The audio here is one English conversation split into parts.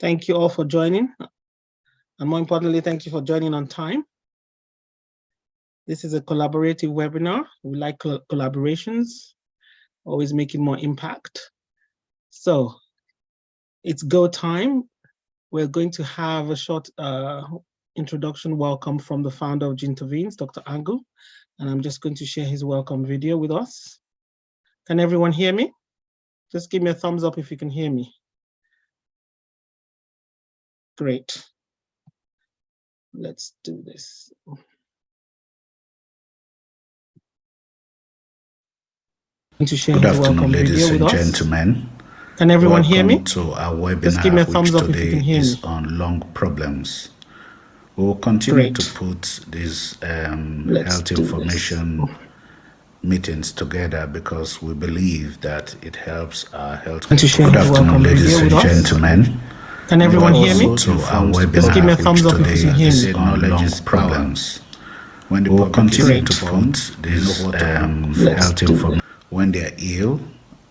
Thank you all for joining. And more importantly, thank you for joining on time. This is a collaborative webinar. We like collaborations, always making more impact. So it's go time. We're going to have a short introduction welcome from the founder of Gintervenes, Dr. Angu. And I'm just going to share his welcome video with us. Can everyone hear me? Just give me a thumbs up if you can hear me. Great. Let's do this. To share Good his afternoon, ladies and gentlemen. Can everyone hear me? Welcome to our webinar, just give me a thumbs up if you can hear is me. on lung problems. We will continue to put these health information meetings together because we believe that it helps our health. Good afternoon, ladies and gentlemen. Can everyone hear me? To our webinar, just give me a thumbs up if you can hear me. On lung problems. When we'll continue to put these health information when they are ill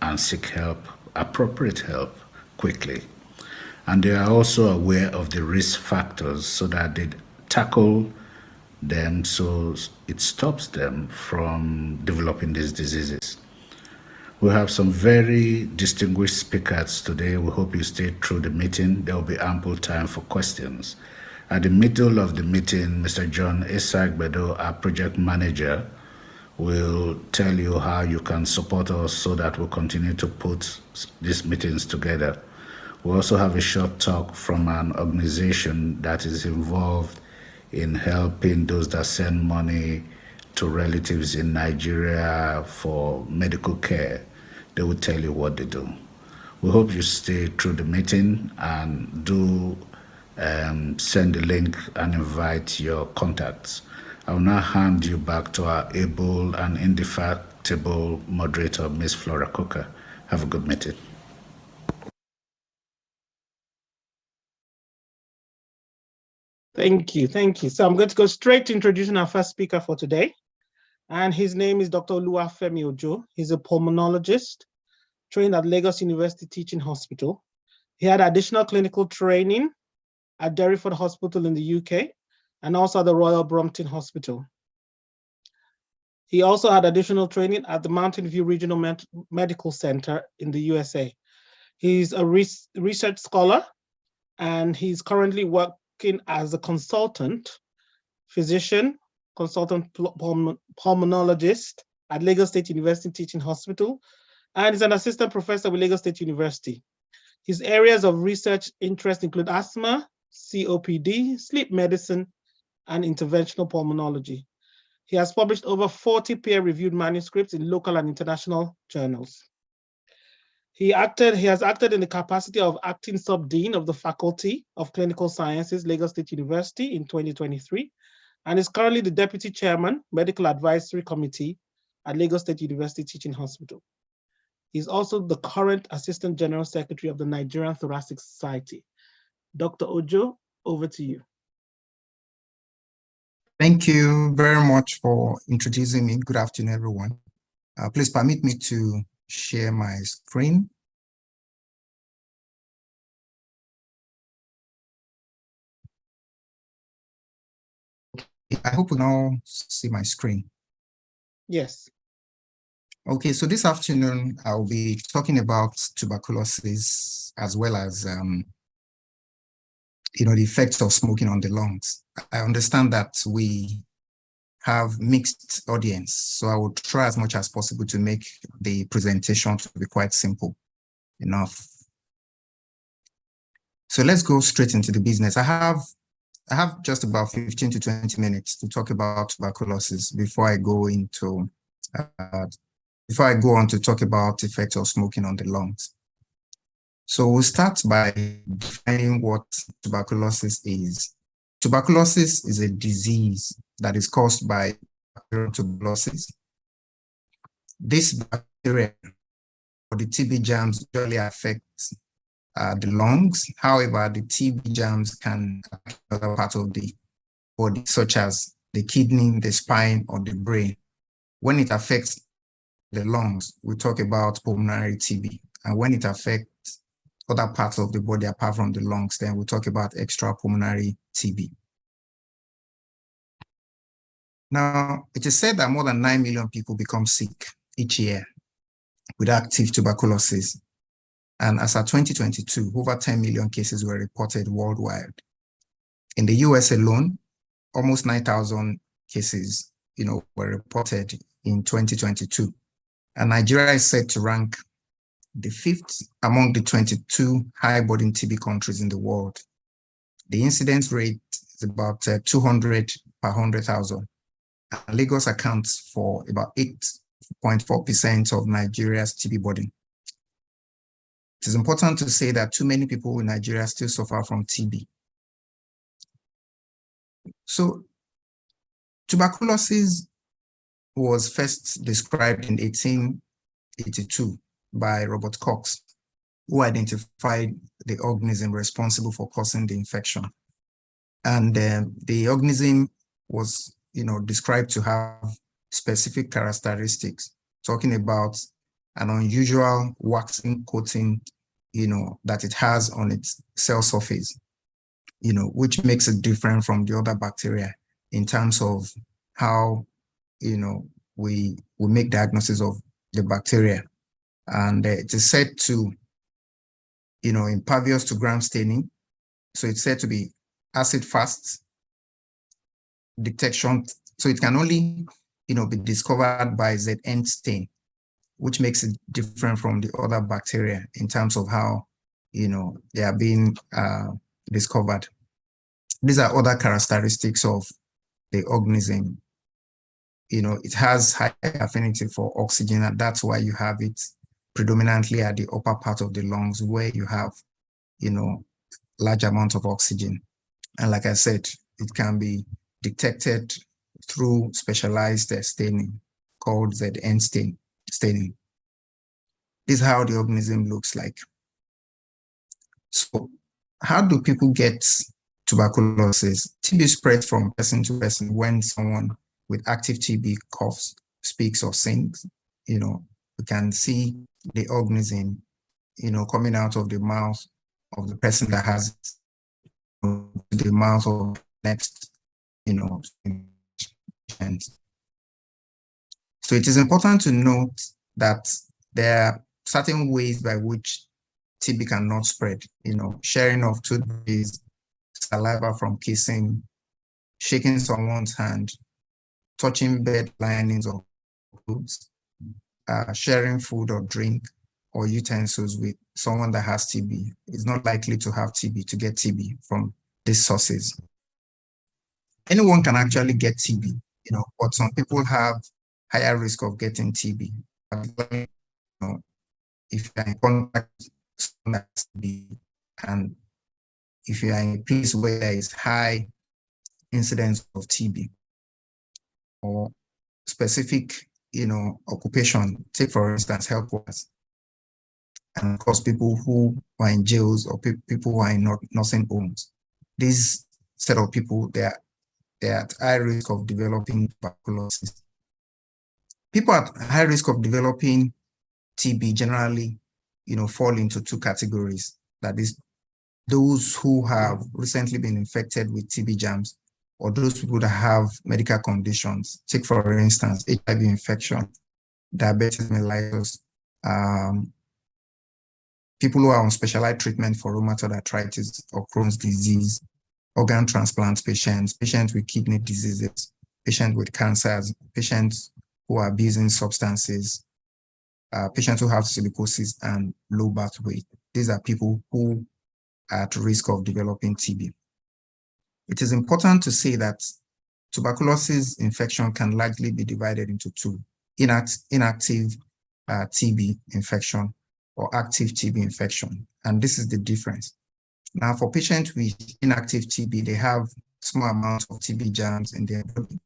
and seek help, appropriate help quickly. And they are also aware of the risk factors so that they tackle them so it stops them from developing these diseases. We have some very distinguished speakers today. We hope you stay through the meeting. There will be ample time for questions. At the middle of the meeting, Mr. John Esagbedo, our project manager, will tell you how you can support us so that we'll continue to put these meetings together. We also have a short talk from an organization that is involved in helping those that send money to relatives in Nigeria for medical care. They will tell you what they do. We hope you stay through the meeting and do send the link and invite your contacts. I will now hand you back to our able and indefatigable moderator, Ms. Flora Coker. Have a good meeting. Thank you, thank you. So I'm going to go straight to introducing our first speaker for today. And his name is Dr. Oluwafemi Ojo. He's a pulmonologist trained at Lagos University Teaching Hospital. He had additional clinical training at Derriford Hospital in the UK and also at the Royal Brompton Hospital. He also had additional training at the Mountain View Regional Medical Center in the USA. He's a research scholar, and he's currently working as a consultant, physician, consultant pulmonologist at Lagos State University Teaching Hospital, and is an assistant professor with Lagos State University. His areas of research interest include asthma, COPD, sleep medicine, and interventional pulmonology. He has published over 40 peer-reviewed manuscripts in local and international journals. He has acted in the capacity of acting sub-dean of the Faculty of Clinical Sciences, Lagos State University in 2023, and is currently the Deputy Chairman, Medical Advisory Committee at Lagos State University Teaching Hospital. He's also the current Assistant General Secretary of the Nigerian Thoracic Society. Dr. Ojo, over to you. Thank you very much for introducing me. Good afternoon, everyone. Please permit me to share my screen. I hope you now see my screen. Yes. Okay, so this afternoon, I'll be talking about tuberculosis as well as the effects of smoking on the lungs. I understand that we have mixed audience, so I will try as much as possible to make the presentation to be quite simple enough. So let's go straight into the business. I have just about 15 to 20 minutes to talk about tuberculosis before I go on to talk about the effects of smoking on the lungs. So we'll start by defining what tuberculosis is. Tuberculosis is a disease that is caused by tuberculosis. This bacteria, or the TB germs, usually affect the lungs. However, the TB germs can affect other parts of the body, such as the kidney, the spine, or the brain. When it affects the lungs, we talk about pulmonary TB. And when it affects other parts of the body apart from the lungs, then we'll talk about extrapulmonary TB. Now, it is said that more than 9 million people become sick each year with active tuberculosis. And as of 2022, over 10 million cases were reported worldwide. In the US alone, almost 9,000 cases, were reported in 2022. And Nigeria is set to rank the 5th among the 22 high-burden TB countries in the world. The incidence rate is about 200 per 100,000. And Lagos accounts for about 8.4% of Nigeria's TB burden. It is important to say that too many people in Nigeria still suffer from TB. So, tuberculosis was first described in 1882 by Robert Koch, who identified the organism responsible for causing the infection. And the organism was, described to have specific characteristics, talking about an unusual waxing coating, that it has on its cell surface, which makes it different from the other bacteria in terms of how, we make diagnosis of the bacteria. And it is said to, impervious to gram staining. So it's said to be acid fast detection. So it can only, be discovered by ZN stain, which makes it different from the other bacteria in terms of how, they are being discovered. These are other characteristics of the organism. It has high affinity for oxygen, and that's why you have it predominantly at the upper part of the lungs where you have, large amount of oxygen. And like I said, it can be detected through specialized staining called ZN staining. This is how the organism looks like. So how do people get tuberculosis? TB spreads from person to person when someone with active TB coughs, speaks, or sings. We can see the organism, coming out of the mouth of the person that has the mouth of the next, patient. So it is important to note that there are certain ways by which TB cannot spread, sharing of toothpaste, saliva from kissing, shaking someone's hand, touching bed linings or clothes, sharing food or drink or utensils with someone that has TB is not likely to have TB, to get TB from these sources. Anyone can actually get TB, but some people have higher risk of getting TB, particularly, if you're in contact with someone that has TB, and if you are in a place where there is high incidence of TB or specific, occupation, take for instance, health workers, and of course people who are in jails or people who are in nursing homes. This set of people, they're at high risk of developing tuberculosis. People at high risk of developing TB generally, fall into two categories. That is, those who have recently been infected with TB germs, or those people that have medical conditions. Take, for instance, HIV infection, diabetes mellitus, people who are on specialized treatment for rheumatoid arthritis or Crohn's disease, organ transplant patients, patients with kidney diseases, patients with cancers, patients who are abusing substances, patients who have tuberculosis and low birth weight. These are people who are at risk of developing TB. It is important to say that tuberculosis infection can largely be divided into two: inactive TB infection or active TB infection. And this is the difference. Now, for patients with inactive TB, they have small amounts of TB germs in their body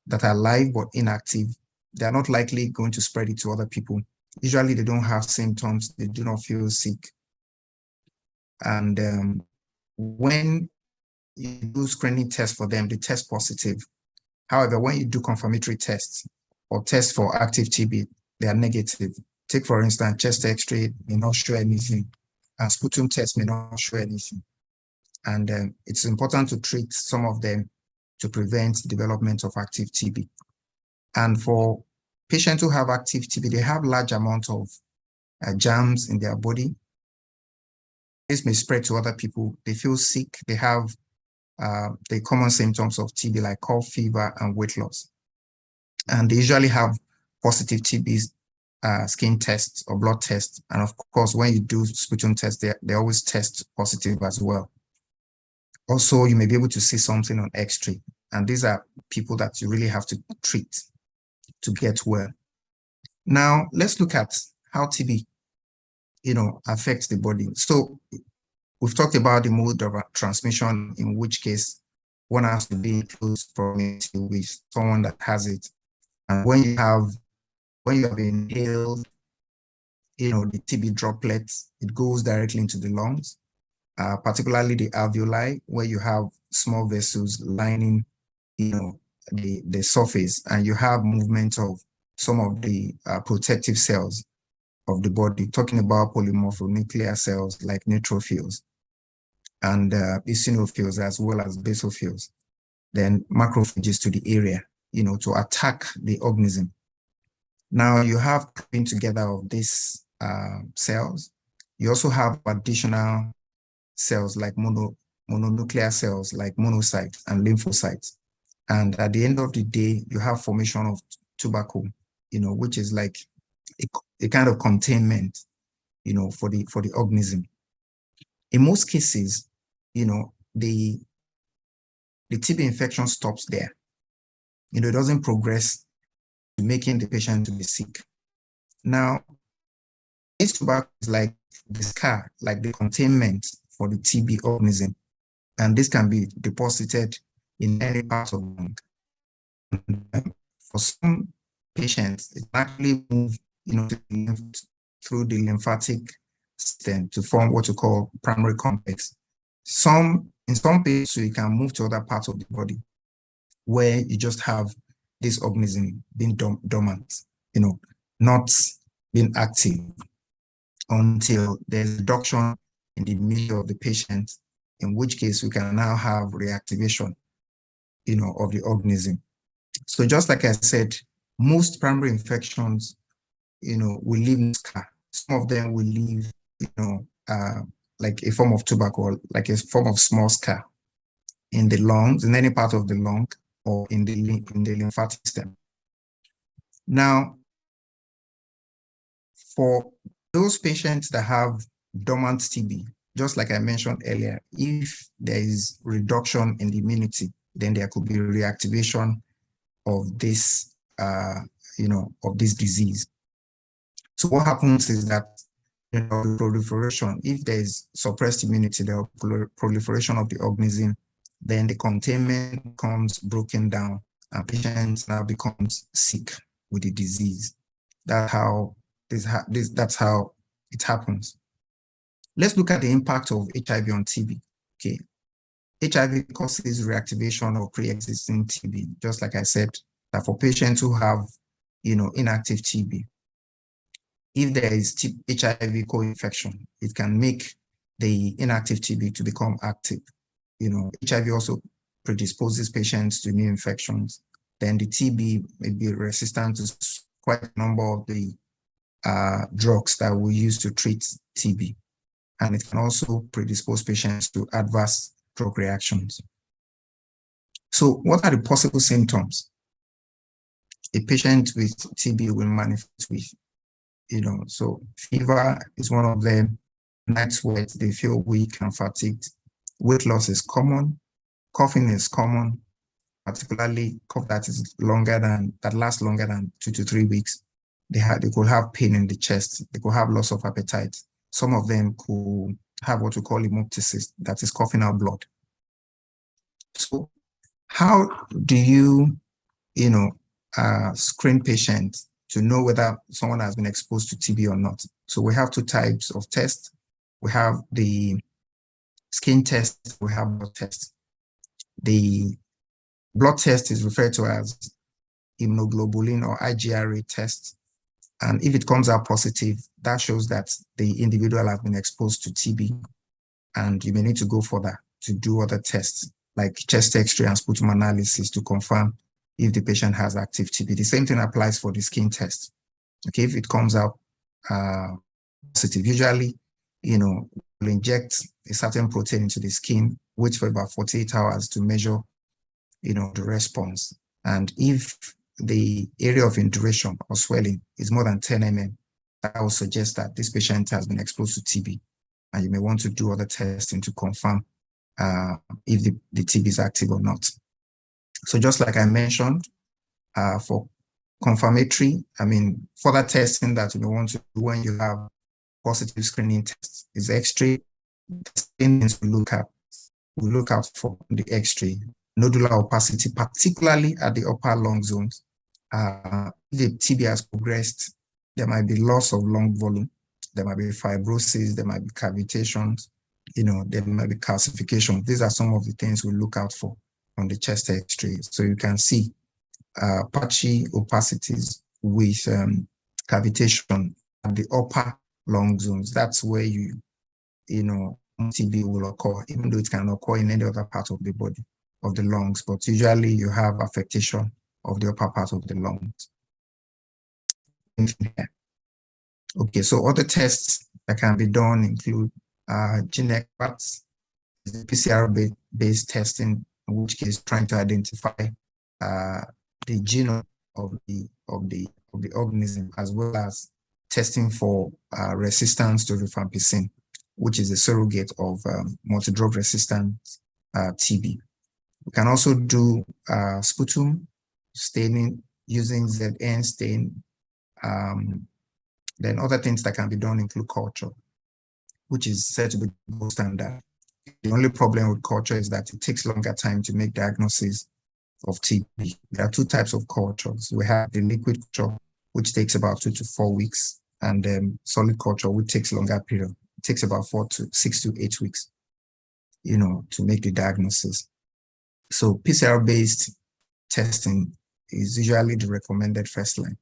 that are live but inactive. They are not likely going to spread it to other people. Usually they don't have symptoms, they do not feel sick. And when you do screening tests for them, they test positive. However, when you do confirmatory tests or tests for active TB, they are negative. Take, for instance, chest X-ray, may not show anything. and sputum tests may not show anything. And it's important to treat some of them to prevent development of active TB. And for patients who have active TB, they have large amounts of germs in their body. This may spread to other people. They feel sick. They have the common symptoms of TB like cough, fever, and weight loss. And they usually have positive TB skin tests or blood tests. And of course, when you do sputum tests, they always test positive as well. Also, you may be able to see something on X-ray. And these are people that you really have to treat to get well. Now, let's look at how TB, affects the body. So we've talked about the mode of transmission, in which case one has to be in close proximity with someone that has it. And when you have inhaled, the TB droplets, it goes directly into the lungs, particularly the alveoli, where you have small vessels lining, the surface, and you have movement of some of the protective cells of the body, talking about polymorphonuclear cells like neutrophils and eosinophils as well as basophils, then macrophages to the area, to attack the organism. Now you have coming together of these cells. You also have additional cells like mononuclear cells like monocytes and lymphocytes. And at the end of the day, you have formation of tubercle, which is like a kind of containment, for the organism. In most cases, the TB infection stops there. It doesn't progress to making the patient to be sick. Now, this tubercle is like the scar, like the containment for the TB organism, and this can be deposited in any part of the lung. For some patients, it actually moves, through the lymphatic system to form what we call primary complex. In some patients, you can move to other parts of the body where you just have this organism being dormant, not being active until there's reduction in the milieu of the patient, in which case we can now have reactivation, of the organism. So just like I said, most primary infections, will leave scar. Some of them will leave, like a form of tubercle, like a form of small scar in the lungs, in any part of the lung, or in the lymphatic system. Now, for those patients that have dormant TB, just like I mentioned earlier, if there is reduction in the immunity, then there could be reactivation of this, of this disease. So what happens is that, the proliferation, if there is suppressed immunity, the proliferation of the organism, then the containment becomes broken down and patients now becomes sick with the disease. That's how it happens. Let's look at the impact of HIV on TB. Okay, HIV causes reactivation of pre-existing TB, just like I said, that for patients who have, inactive TB, if there is HIV co-infection, it can make the inactive TB to become active. HIV also predisposes patients to new infections. Then the TB may be resistant to quite a number of the drugs that we use to treat TB. And it can also predispose patients to adverse drug reactions. So what are the possible symptoms a patient with TB will manifest with? So fever is one of them. Night sweats, they feel weak and fatigued. Weight loss is common. Coughing is common, particularly cough that lasts longer than 2 to 3 weeks. They could have pain in the chest. They could have loss of appetite. Some of them could have what we call hemoptysis, that is coughing out blood. So how do you, screen patients to know whether someone has been exposed to TB or not? So we have two types of tests. We have the skin test, we have blood test. The blood test is referred to as immunoglobulin or IgRA test. And if it comes out positive, that shows that the individual has been exposed to TB, and you may need to go further to do other tests like chest X-ray and sputum analysis to confirm if the patient has active TB. The same thing applies for the skin test. Okay, if it comes out positive, usually, we'll inject a certain protein into the skin, wait for about 48 hours to measure, the response. And if the area of induration or swelling is more than 10 mm, that will suggest that this patient has been exposed to TB. And you may want to do other testing to confirm if the TB is active or not. So just like I mentioned, for confirmatory, further testing that you may want to do when you have positive screening tests is X-ray. The things we look out for the X-ray, nodular opacity, particularly at the upper lung zones. If the TB has progressed, there might be loss of lung volume, there might be fibrosis, there might be cavitations, there might be calcification. These are some of the things we look out for on the chest X-ray. So you can see patchy opacities with cavitation at the upper lung zones. That's where TB will occur, even though it can occur in any other part of the body, of the lungs, but usually you have affectation of the upper part of the lungs. Okay, so other tests that can be done include gene experts, PCR-based testing, in which case trying to identify the genome of the organism, as well as testing for resistance to rifampicin, which is a surrogate of multi-drug resistant TB. We can also do sputum staining using ZN stain. Then other things that can be done include culture, which is said to be the gold standard. The only problem with culture is that it takes longer time to make diagnosis of TB. There are two types of cultures. We have the liquid culture, which takes about 2 to 4 weeks, and solid culture, which takes longer period. It takes about 6 to 8 weeks, to make the diagnosis. So PCR-based testing is usually the recommended first line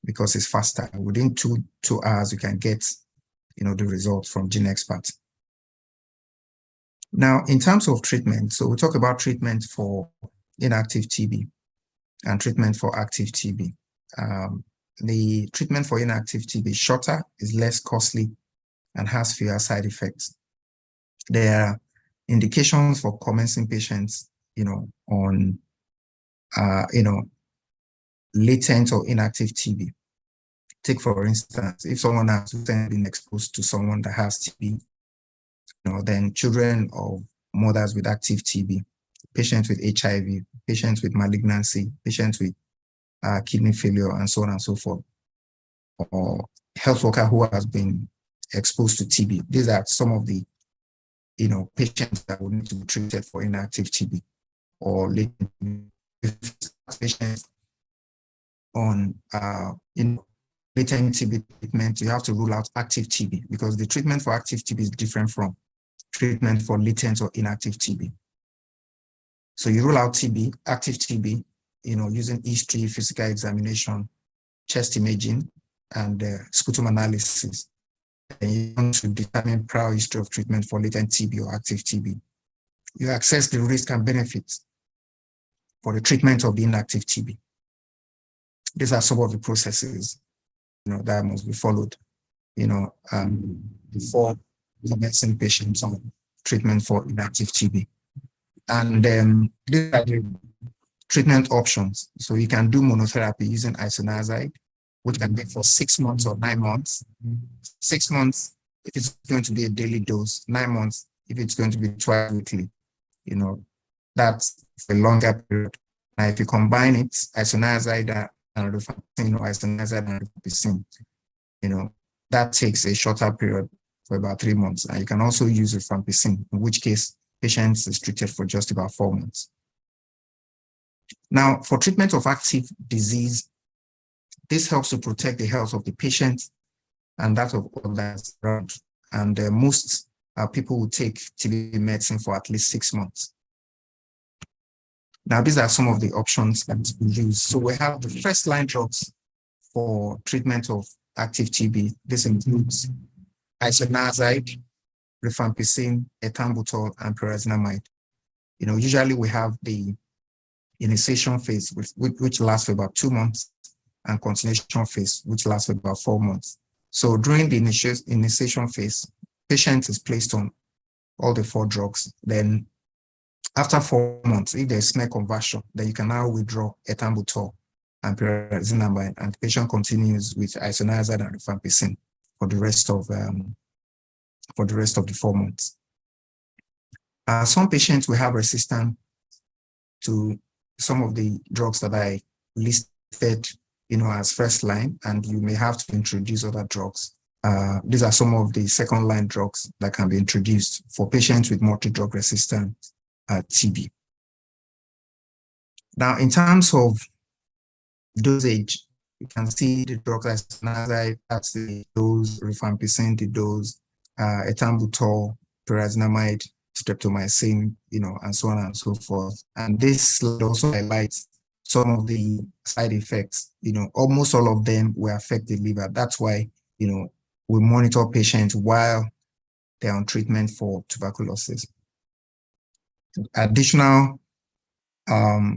because it's faster. Within two hours, you can get, the results from gene experts. Now, in terms of treatment, so we talk about treatment for inactive TB and treatment for active TB. The treatment for inactive TB is shorter, is less costly, and has fewer side effects. There are indications for commencing patients, on, latent or inactive TB. Take, for instance, if someone has been exposed to someone that has TB, then children of mothers with active TB, patients with HIV, patients with malignancy, patients with kidney failure, and so on and so forth, or health worker who has been exposed to TB. These are some of the, patients that would need to be treated for inactive TB, or patients on, latent TB treatment. You have to rule out active TB because the treatment for active TB is different from treatment for latent or inactive TB. So you rule out TB, active TB, using history, physical examination, chest imaging, and sputum analysis. And you want to determine prior history of treatment for latent TB or active TB. You assess the risk and benefits for the treatment of the inactive TB. These are some of the processes, that must be followed, before commencing patients on treatment for inactive TB. And these are the treatment options. So you can do monotherapy using isoniazid, which can be for 6 months or 9 months. 6 months if it's going to be a daily dose, 9 months if it's going to be twice weekly. That's a longer period. Now, if you combine it, isoniazid and rifampicin, or isoniazid and rifampicin, that takes a shorter period for about 3 months. And you can also use rifampicin, in which case patients is treated for just about 4 months. Now, for treatment of active disease, this helps to protect the health of the patient and that of others around. And most people will take TB medicine for at least 6 months. Now, these are some of the options that we use. So we have the first line drugs for treatment of active TB. This includes isoniazid, rifampicin, ethambutol, and pyrazinamide. Usually we have the initiation phase, which lasts for about 2 months, and continuation phase, which lasts for about 4 months. So during the initiation phase, patient is placed on all the 4 drugs. Then after 4 months, if there's SMER conversion, then you can now withdraw ethambutol and pyrazinamide, and the patient continues with isoniazid and rifampicin for the rest of the 4 months. Some patients will have resistance to some of the drugs that I listed, as first line, and you may have to introduce other drugs. These are some of the second line drugs that can be introduced for patients with multi-drug resistant TB. Now, in terms of dosage, you can see the drugs isoniazid, that's the dose, rifampicin, the dose, ethambutol, pyrazinamide, streptomycin, and so on and so forth. And this slide also highlights some of the side effects. Almost all of them will affect the liver. That's why, we monitor patients while they're on treatment for tuberculosis. Additional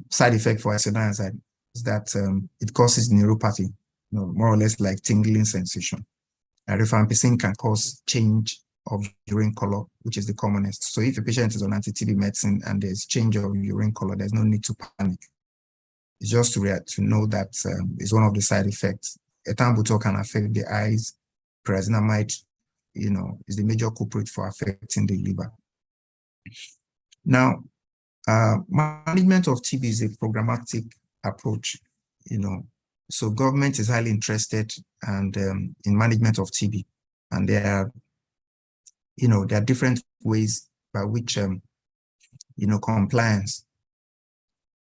side effect for isoniazid is that it causes neuropathy, more or less like tingling sensation. Rifampicin can cause change of urine color, which is the commonest. So if a patient is on anti-TB medicine and there's change of urine color, there's no need to panic. It's just to know that it's one of the side effects. Ethambutol can affect the eyes. Pyrazinamide, is the major culprit for affecting the liver. Now, management of TB is a programmatic approach, So government is highly interested and in management of TB, and there are different ways by which compliance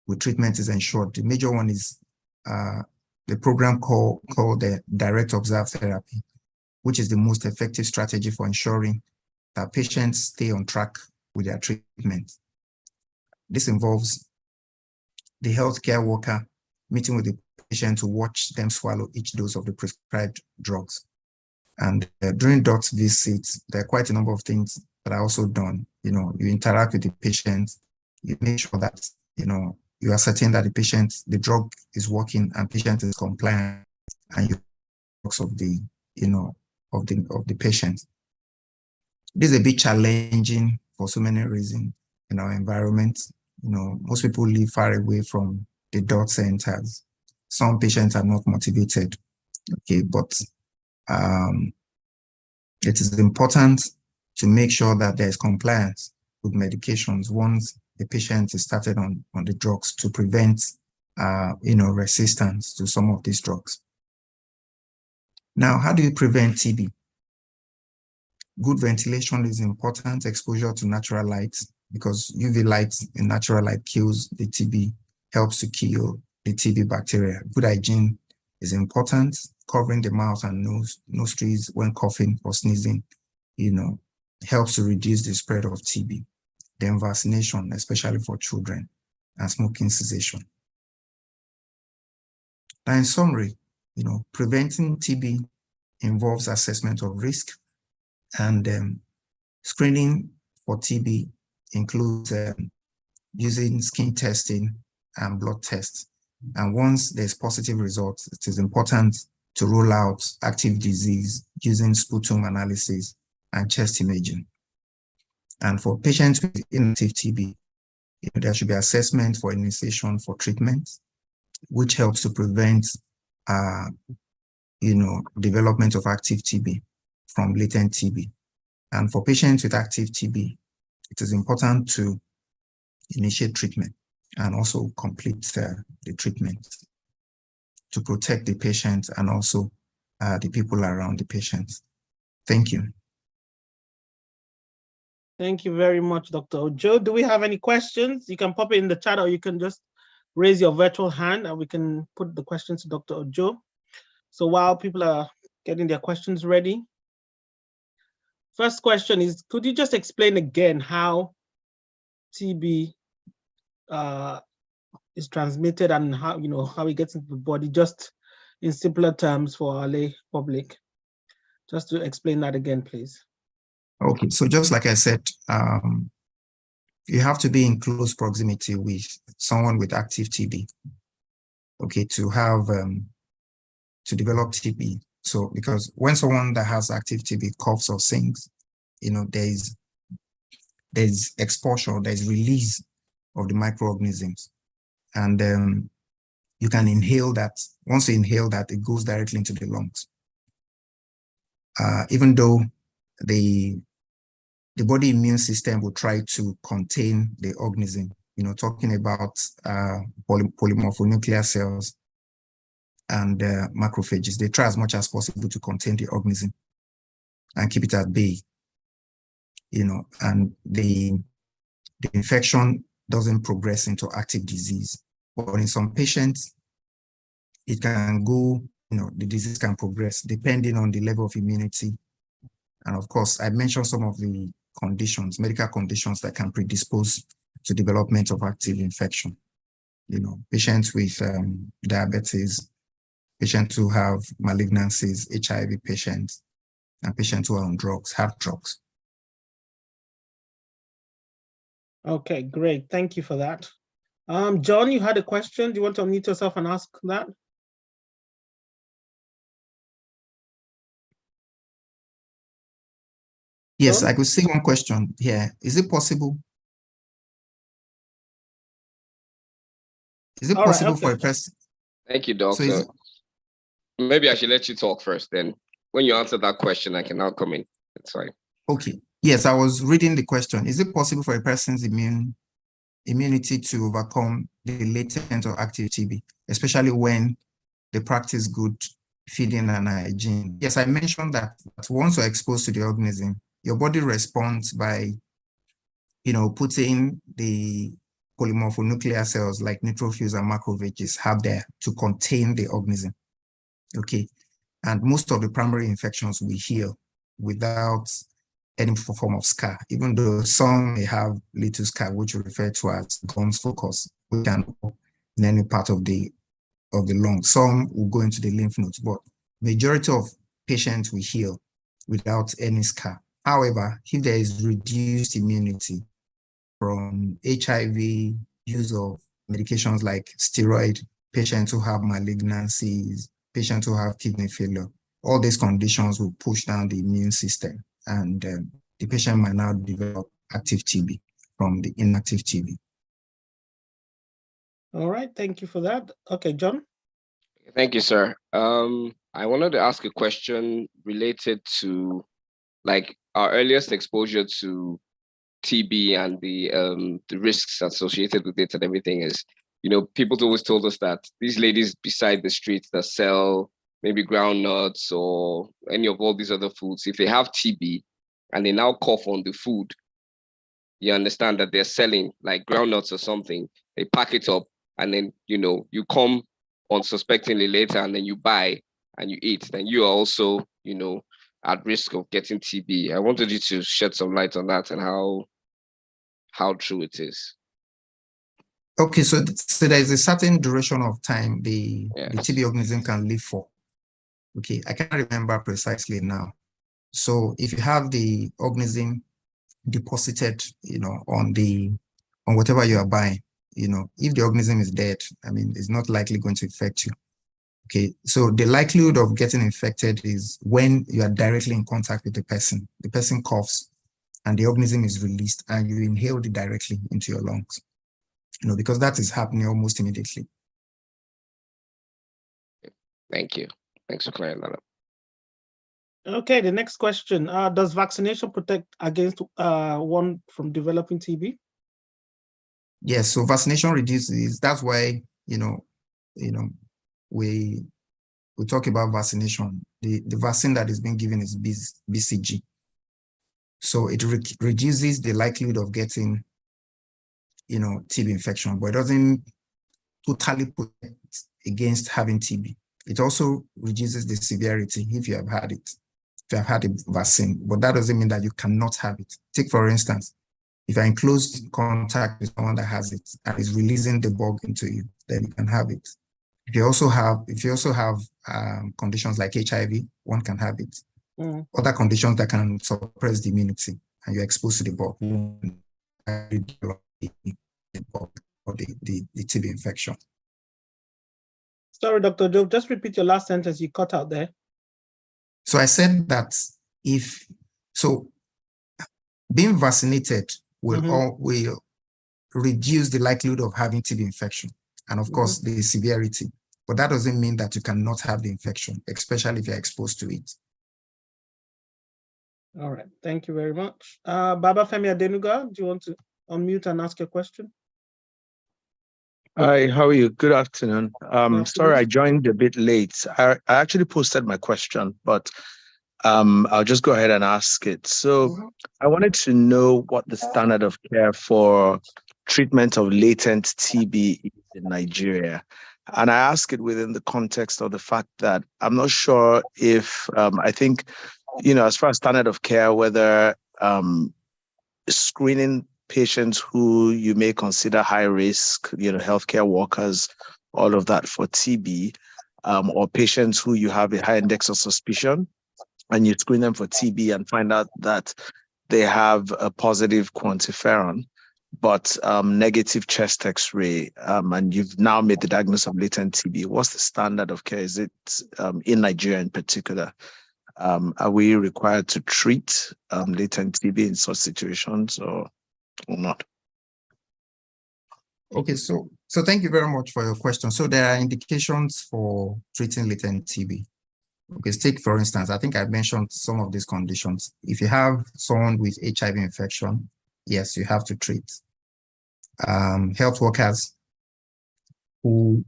with treatment is ensured. The major one is the program called the direct observed therapy, which is the most effective strategy for ensuring that patients stay on track with their treatment. This involves the healthcare worker meeting with the patient to watch them swallow each dose of the prescribed drugs. And during doc visits, there are quite a number of things that are also done. You interact with the patient, you make sure that, you are certain that the drug is working and patient is compliant, and you of the, of the patient. This is a bit challenging for so many reasons in our environment. Most people live far away from the DOT centers. Some patients are not motivated, okay, but it is important to make sure that there is compliance with medications once the patient is started on the drugs to prevent, resistance to some of these drugs. Now, how do you prevent TB? Good ventilation is important, exposure to natural light, because UV light in natural light kills the TB, helps to kill the TB bacteria. Good hygiene is important, covering the mouth and nostrils when coughing or sneezing, helps to reduce the spread of TB. Then vaccination, especially for children, and smoking cessation. Now, in summary, preventing TB involves assessment of risk, and screening for TB includes using skin testing and blood tests. And once there's positive results, it is important to rule out active disease using sputum analysis and chest imaging. And for patients with inactive TB, there should be assessment for initiation for treatment, which helps to prevent, development of active TB from latent TB. And for patients with active TB, it is important to initiate treatment and also complete the treatment to protect the patient and also the people around the patient. Thank you. Thank you very much, Dr. Ojo. Do we have any questions? You can pop it in the chat, or you can just raise your virtual hand and we can put the questions to Dr. Ojo. So while people are getting their questions ready, first question is, could you just explain again how TB is transmitted and how, how it gets into the body, just in simpler terms for our lay public? Just to explain that again, please. Okay, so just like I said, you have to be in close proximity with someone with active TB, okay, to have to develop TB. So because when someone that has active TB coughs or sings, there's exposure, there's release of the microorganisms, and you can inhale that. Once you inhale that, it goes directly into the lungs. Even though the body immune system will try to contain the organism, talking about polymorphonuclear cells and macrophages, they try as much as possible to contain the organism and keep it at bay, and the infection doesn't progress into active disease. But in some patients, it can go, the disease can progress depending on the level of immunity. And of course, I mentioned some of the conditions, medical conditions that can predispose to development of active infection. Patients with diabetes, patients who have malignancies, HIV patients, and patients who are on drugs, hard drugs. Okay, great. Thank you for that. John, you had a question. Do you want to unmute yourself and ask that? Yes, John? I could see one question here. Is it possible? Is it All right, possible okay. for a person? Thank you, doctor. Maybe I should let you talk first. Then when you answer that question, I can now come in. That's fine. Okay. Yes, I was reading the question. Is it possible for a person's immunity to overcome the latent or active TB, especially when they practice good feeding and hygiene? Yes, I mentioned that once you're exposed to the organism, your body responds by, putting the polymorphonuclear cells like neutrophils and macrophages have there to contain the organism. Okay. And most of the primary infections we heal without any form of scar, even though some may have little scar, which we refer to as gums focus, which can go in any part of the lung. Some will go into the lymph nodes, but majority of patients we heal without any scar. However, if there is reduced immunity from HIV, use of medications like steroid, patients who have malignancies, patients who have kidney failure, all these conditions will push down the immune system, and the patient might now develop active TB from the inactive TB. All right, thank you for that. Okay, John. Thank you, sir. I wanted to ask a question related to like our earliest exposure to TB and the risks associated with it and everything is, people always told us that these ladies beside the streets that sell maybe groundnuts or any of all these other foods, if they have TB and they now cough on the food, you understand that they're selling like groundnuts or something, they pack it up and then, you come unsuspectingly later and then you buy and you eat, then you are also, at risk of getting TB. I wanted you to shed some light on that and how true it is. Okay, so there is a certain duration of time the TB organism can live for. Okay, I can't remember precisely now. So if you have the organism deposited, on whatever you are buying, if the organism is dead, it's not likely going to infect you. Okay, so the likelihood of getting infected is when you are directly in contact with the person coughs and the organism is released and you inhale it directly into your lungs, because that is happening almost immediately. Thank you. Thanks for clearing that up. Okay, the next question. Does vaccination protect against one from developing TB? Yes, so vaccination reduces, that's why, we talk about vaccination. The vaccine that is being given is BCG. So it reduces the likelihood of getting, TB infection, but it doesn't totally protect against having TB. It also reduces the severity if you have had it, if you have had a vaccine, but that doesn't mean that you cannot have it. Take, for instance, if you're in close contact with someone that has it and is releasing the bug into you, then you can have it. If you also have conditions like HIV, one can have it. Other conditions that can suppress the immunity, and you're exposed to the bug, or the TB infection. Sorry, Dr. Joe, just repeat your last sentence. You cut out there. So I said that being vaccinated will reduce the likelihood of having TB infection, and of course the severity. But that doesn't mean that you cannot have the infection, especially if you're exposed to it. All right, thank you very much. Baba Femi Adenuga, do you want to unmute and ask a question? Hi, how are you? Good afternoon. Sorry, I joined a bit late. I actually posted my question, but I'll just go ahead and ask it. So I wanted to know what the standard of care for treatment of latent TB is in Nigeria. And I ask it within the context of the fact that I'm not sure if, I think, as far as standard of care, whether screening patients who you may consider high risk, healthcare workers, all of that for TB, or patients who you have a high index of suspicion, and you screen them for TB and find out that they have a positive quantiferon, but negative chest X-ray, and you've now made the diagnosis of latent TB. What's the standard of care? Is it in Nigeria in particular? Are we required to treat latent TB in such situations or not? Okay, so thank you very much for your question. So there are indications for treating latent TB. Okay, take for instance, I think I mentioned some of these conditions. If you have someone with HIV infection, yes, you have to treat. Health workers who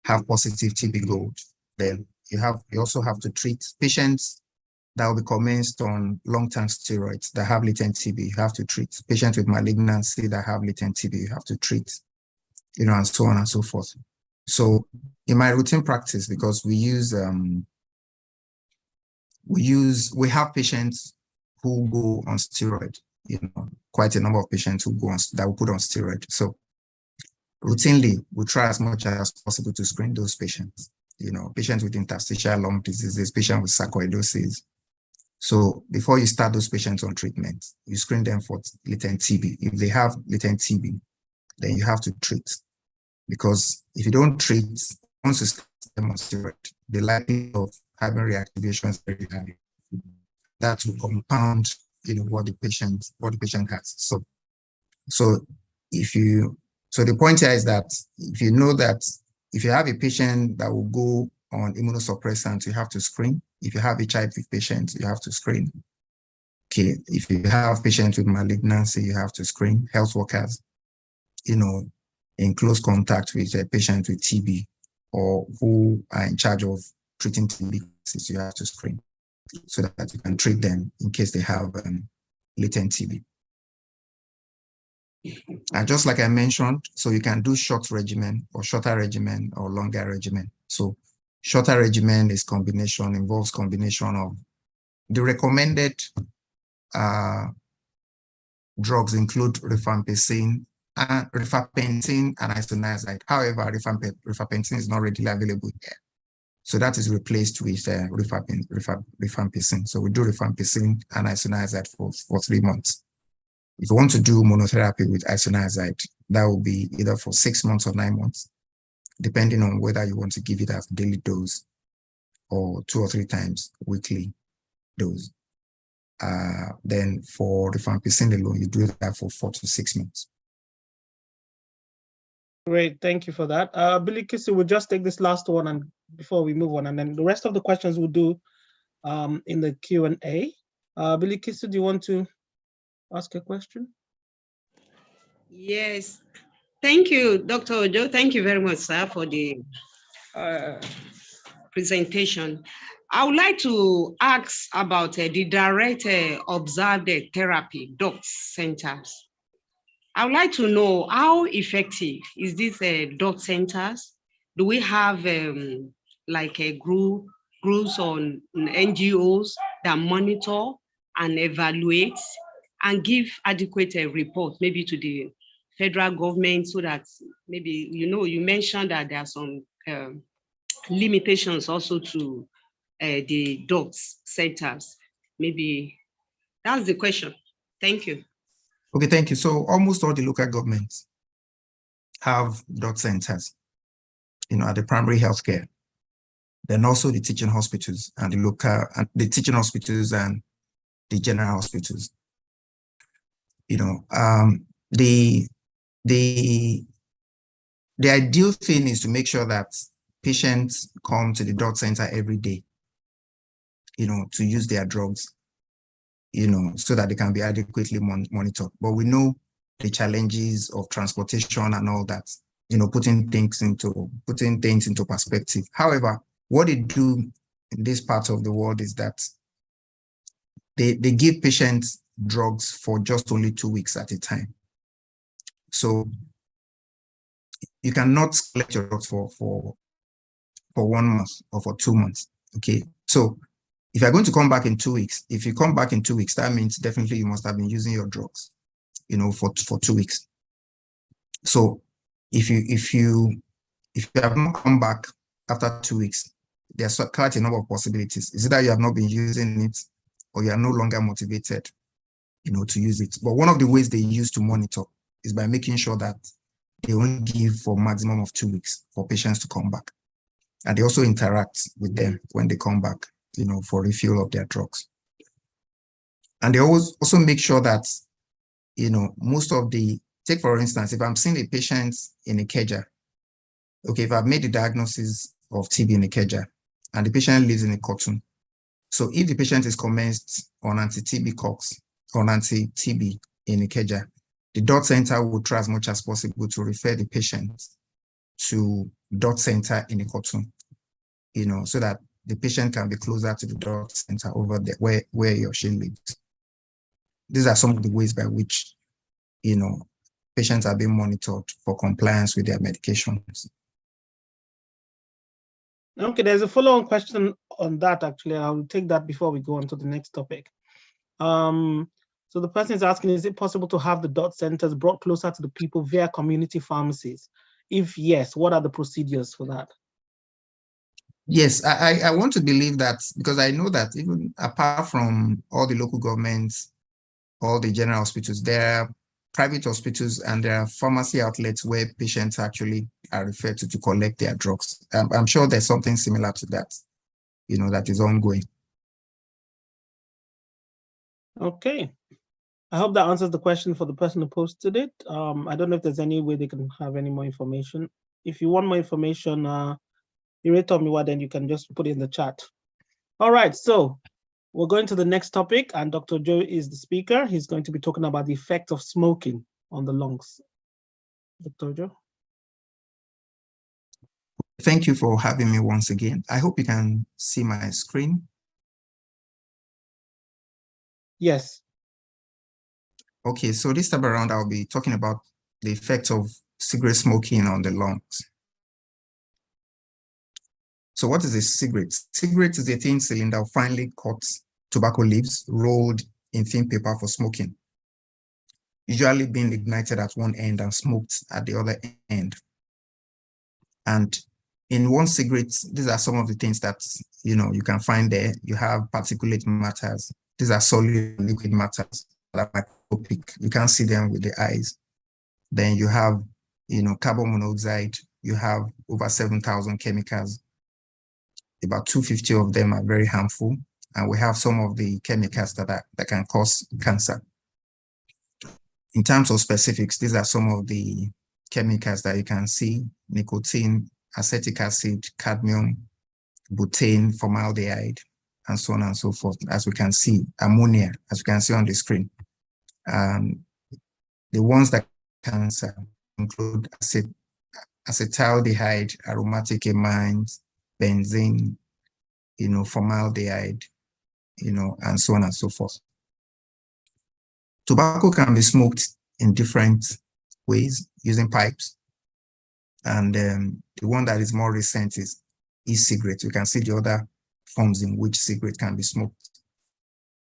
have positive TB load, then you also have to treat patients that will be commenced on long-term steroids that have latent TB. You have to treat patients with malignancy that have latent TB. You have to treat, and so on and so forth. So in my routine practice, because we have patients who go on steroid, quite a number of patients who go on that will put on steroid. So routinely, we try as much as possible to screen those patients, patients with interstitial lung diseases, patients with sarcoidosis. So before you start those patients on treatment, you screen them for latent TB. If they have latent TB, then you have to treat. Because if you don't treat, once you start them on steroid, the likelihood of having reactivation is very high. That will compound, what the patient has. So the point here is that if you know that if you have a patient that will go on immunosuppressants, you have to screen. If you have HIV patients, you have to screen. Okay, if you have patients with malignancy, you have to screen. Health workers, in close contact with a patient with TB or who are in charge of treating TB cases, you have to screen so that you can treat them in case they have latent TB. And just like I mentioned, so you can do short regimen or shorter regimen or longer regimen. So shorter regimen involves combination of the recommended drugs include rifampicin and isoniazid. However, rifampicin is not readily available here. So that is replaced with rifampicin. So we do rifampicin and isoniazid for 3 months. If you want to do monotherapy with isoniazid, that will be either for 6 months or 9 months, depending on whether you want to give it as daily dose or 2 or 3 times weekly dose. Then for rifampicin alone, you do that for 4 to 6 months. Great, thank you for that. Billy Kissy, we'll just take this last one and before we move on, and then the rest of the questions we'll do in the Q&A. Billy Kissy, do you want to ask a question? Yes, thank you, Dr. Ojo. Thank you very much, sir, for the presentation. I would like to ask about the direct observed therapy DOT centers. I would like to know how effective is this DOT centers? Do we have like a groups on NGOs that monitor and evaluate and give adequate report maybe to the federal government so that maybe, you mentioned that there are some limitations also to the DOTS centers? Maybe that's the question. Thank you. Okay, thank you. So almost all the local governments have DOT centers, at the primary healthcare. Then also the teaching hospitals and the teaching hospitals and the general hospitals. The ideal thing is to make sure that patients come to the DOT center every day, to use their drugs, so that they can be adequately monitored. But we know the challenges of transportation and all that, putting things into perspective. However, what they do in this part of the world is that they give patients drugs for just only 2 weeks at a time. So you cannot collect your drugs for 1 month or for 2 months. Okay. So if you're going to come back in 2 weeks, if you come back in 2 weeks, that means definitely you must have been using your drugs, for 2 weeks. So if you have not come back after 2 weeks, there's quite a number of possibilities. Is it that you have not been using it, or you are no longer motivated, to use it? But one of the ways they use to monitor is by making sure that they only give for maximum of 2 weeks for patients to come back. And they also interact with them when they come back, for refill of their drugs. And they also make sure that, most of take for instance, if I'm seeing a patient in Ikeja, okay, if I've made the diagnosis of TB in Ikeja and the patient lives in Ikotun, so if the patient is commenced on anti-TB COX, on anti-TB in Ikeja, the DOT center will try as much as possible to refer the patient to DOT center in Ikotun, so that the patient can be closer to the DOT center over there where he or she lives. These are some of the ways by which, patients are being monitored for compliance with their medications. Okay, there's a follow-on question on that, actually. I'll take that before we go on to the next topic. So the person is asking, is it possible to have the DOT centers brought closer to the people via community pharmacies? If yes, what are the procedures for that? Yes, I want to believe that, because I know that even apart from all the local governments, all the general hospitals, there are private hospitals and there are pharmacy outlets where patients actually are referred to collect their drugs. I'm sure there's something similar to that, that is ongoing. Okay. I hope that answers the question for the person who posted it. I don't know if there's any way they can have any more information. If you want more information, then you can just put it in the chat. All right, so we're going to the next topic, and Dr. Joe is the speaker. He's going to be talking about the effect of smoking on the lungs. Dr. Joe. Thank you for having me once again. I hope you can see my screen. Yes. Okay, so this time around, I'll be talking about the effect of cigarette smoking on the lungs. So what is a cigarette? Cigarette is a thin cylinder of finely cut tobacco leaves rolled in thin paper for smoking, usually being ignited at one end and smoked at the other end. And in one cigarette, these are some of the things that you can find there. You have particulate matters. These are solid liquid matters that are microscopic. You can't see them with the eyes. Then you have carbon monoxide. You have over 7,000 chemicals. About 250 of them are very harmful, and we have some of the chemicals that can cause cancer. In terms of specifics, these are some of the chemicals that you can see: nicotine, acetic acid, cadmium, butane, formaldehyde, and so on and so forth. As we can see, ammonia, as you can see on the screen. The ones that cancer include acetaldehyde, aromatic amines, benzene, formaldehyde, and so on and so forth. Tobacco can be smoked in different ways using pipes. And the one that is more recent is e-cigarette. You can see the other forms in which cigarette can be smoked.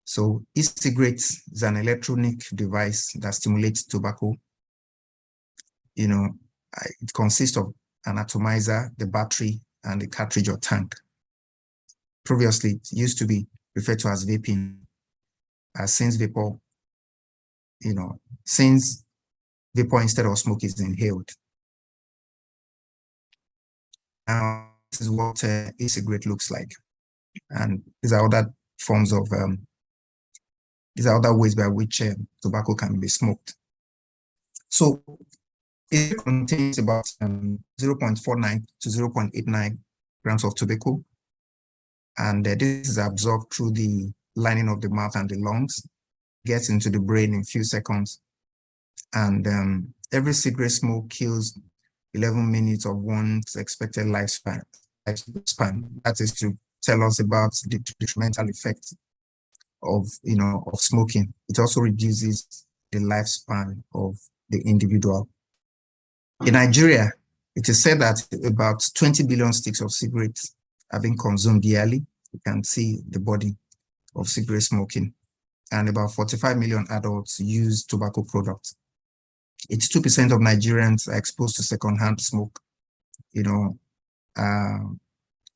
So e-cigarette is an electronic device that stimulates tobacco. It consists of an atomizer, the battery, and the cartridge or tank. Previously, it used to be referred to as vaping, since vapor instead of smoke is inhaled. Now, this is what e-cigarette looks like. And these are other forms of, these are other ways by which tobacco can be smoked. So it contains about 0.49 to 0.89 grams of tobacco. And this is absorbed through the lining of the mouth and the lungs, gets into the brain in a few seconds. And every cigarette smoke kills 11 minutes of one's expected lifespan. That is to tell us about the detrimental effect of smoking. It also reduces the lifespan of the individual. In Nigeria, it is said that about 20 billion sticks of cigarettes are being consumed yearly. You can see the body of cigarette smoking. And about 45 million adults use tobacco products. 82% of Nigerians are exposed to secondhand smoke,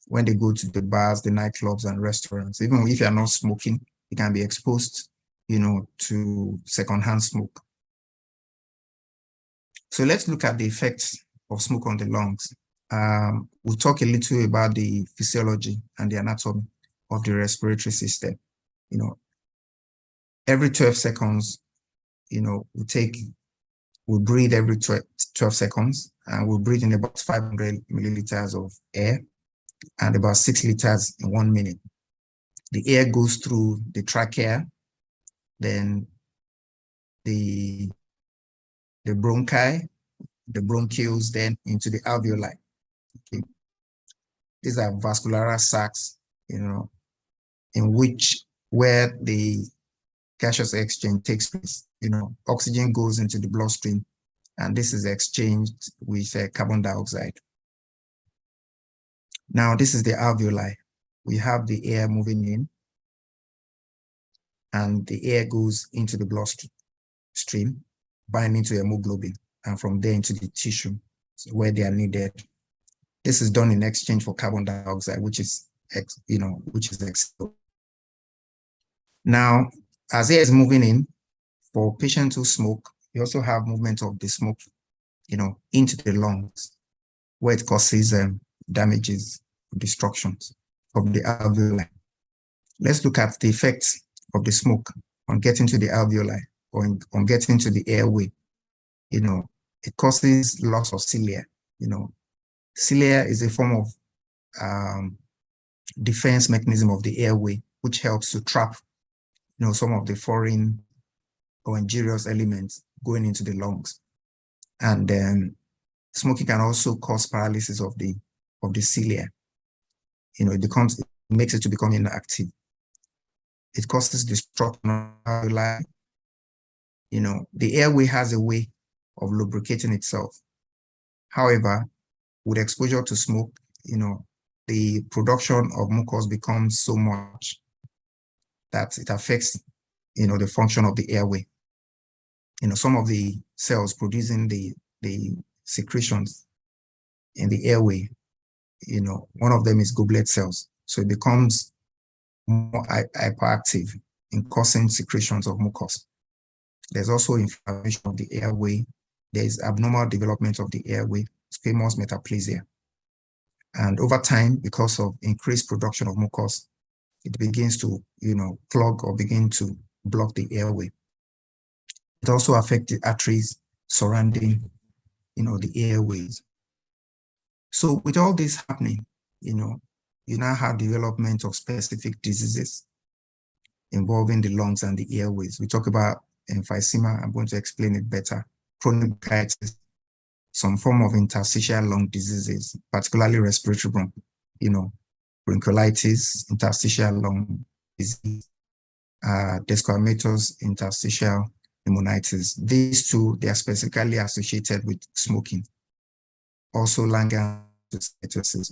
when they go to the bars, the nightclubs and restaurants. Even if you're not smoking, you can be exposed, to secondhand smoke. So let's look at the effects of smoke on the lungs. We'll talk a little about the physiology and the anatomy of the respiratory system. Every 12 seconds, we breathe every 12 seconds, and we breathe in about 500 milliliters of air and about 6 liters in 1 minute. The air goes through the trachea, then the bronchi, the bronchioles, then into the alveoli. Okay. These are vascular sacs, where the gaseous exchange takes place. Oxygen goes into the bloodstream, and this is exchanged with carbon dioxide. Now, this is the alveoli. We have the air moving in, and the air goes into the bloodstream, binding to hemoglobin, and from there into the tissue where they are needed. This is done in exchange for carbon dioxide, which is exhaled. Now, as air is moving in, for patients who smoke, you also have movement of the smoke, into the lungs, where it causes damages, destructions of the alveoli. Let's look at the effects of the smoke on getting to the alveoli or on getting to the airway. It causes loss of cilia. Cilia is a form of defense mechanism of the airway, which helps to trap, some of the foreign or injurious elements going into the lungs. And then smoking can also cause paralysis of the cilia. It makes it to become inactive. It causes destruction of alveoli. The airway has a way of lubricating itself. However, with exposure to smoke, the production of mucus becomes so much that it affects, the function of the airway. Some of the cells producing the secretions in the airway, one of them is goblet cells. So it becomes more hyperactive in causing secretions of mucus. There's also inflammation of the airway. There's abnormal development of the airway, squamous metaplasia. And over time, because of increased production of mucus, it begins to, clog or begin to block the airway. It also affects the arteries surrounding, the airways. So with all this happening, you now have development of specific diseases involving the lungs and the airways. We talk about emphysema. I'm going to explain it better. Chronic bronchitis, some form of interstitial lung diseases, particularly respiratory bronchiolitis, interstitial lung disease, desquamatus interstitial pneumonitis. These two, they are specifically associated with smoking. Also, Langerhans.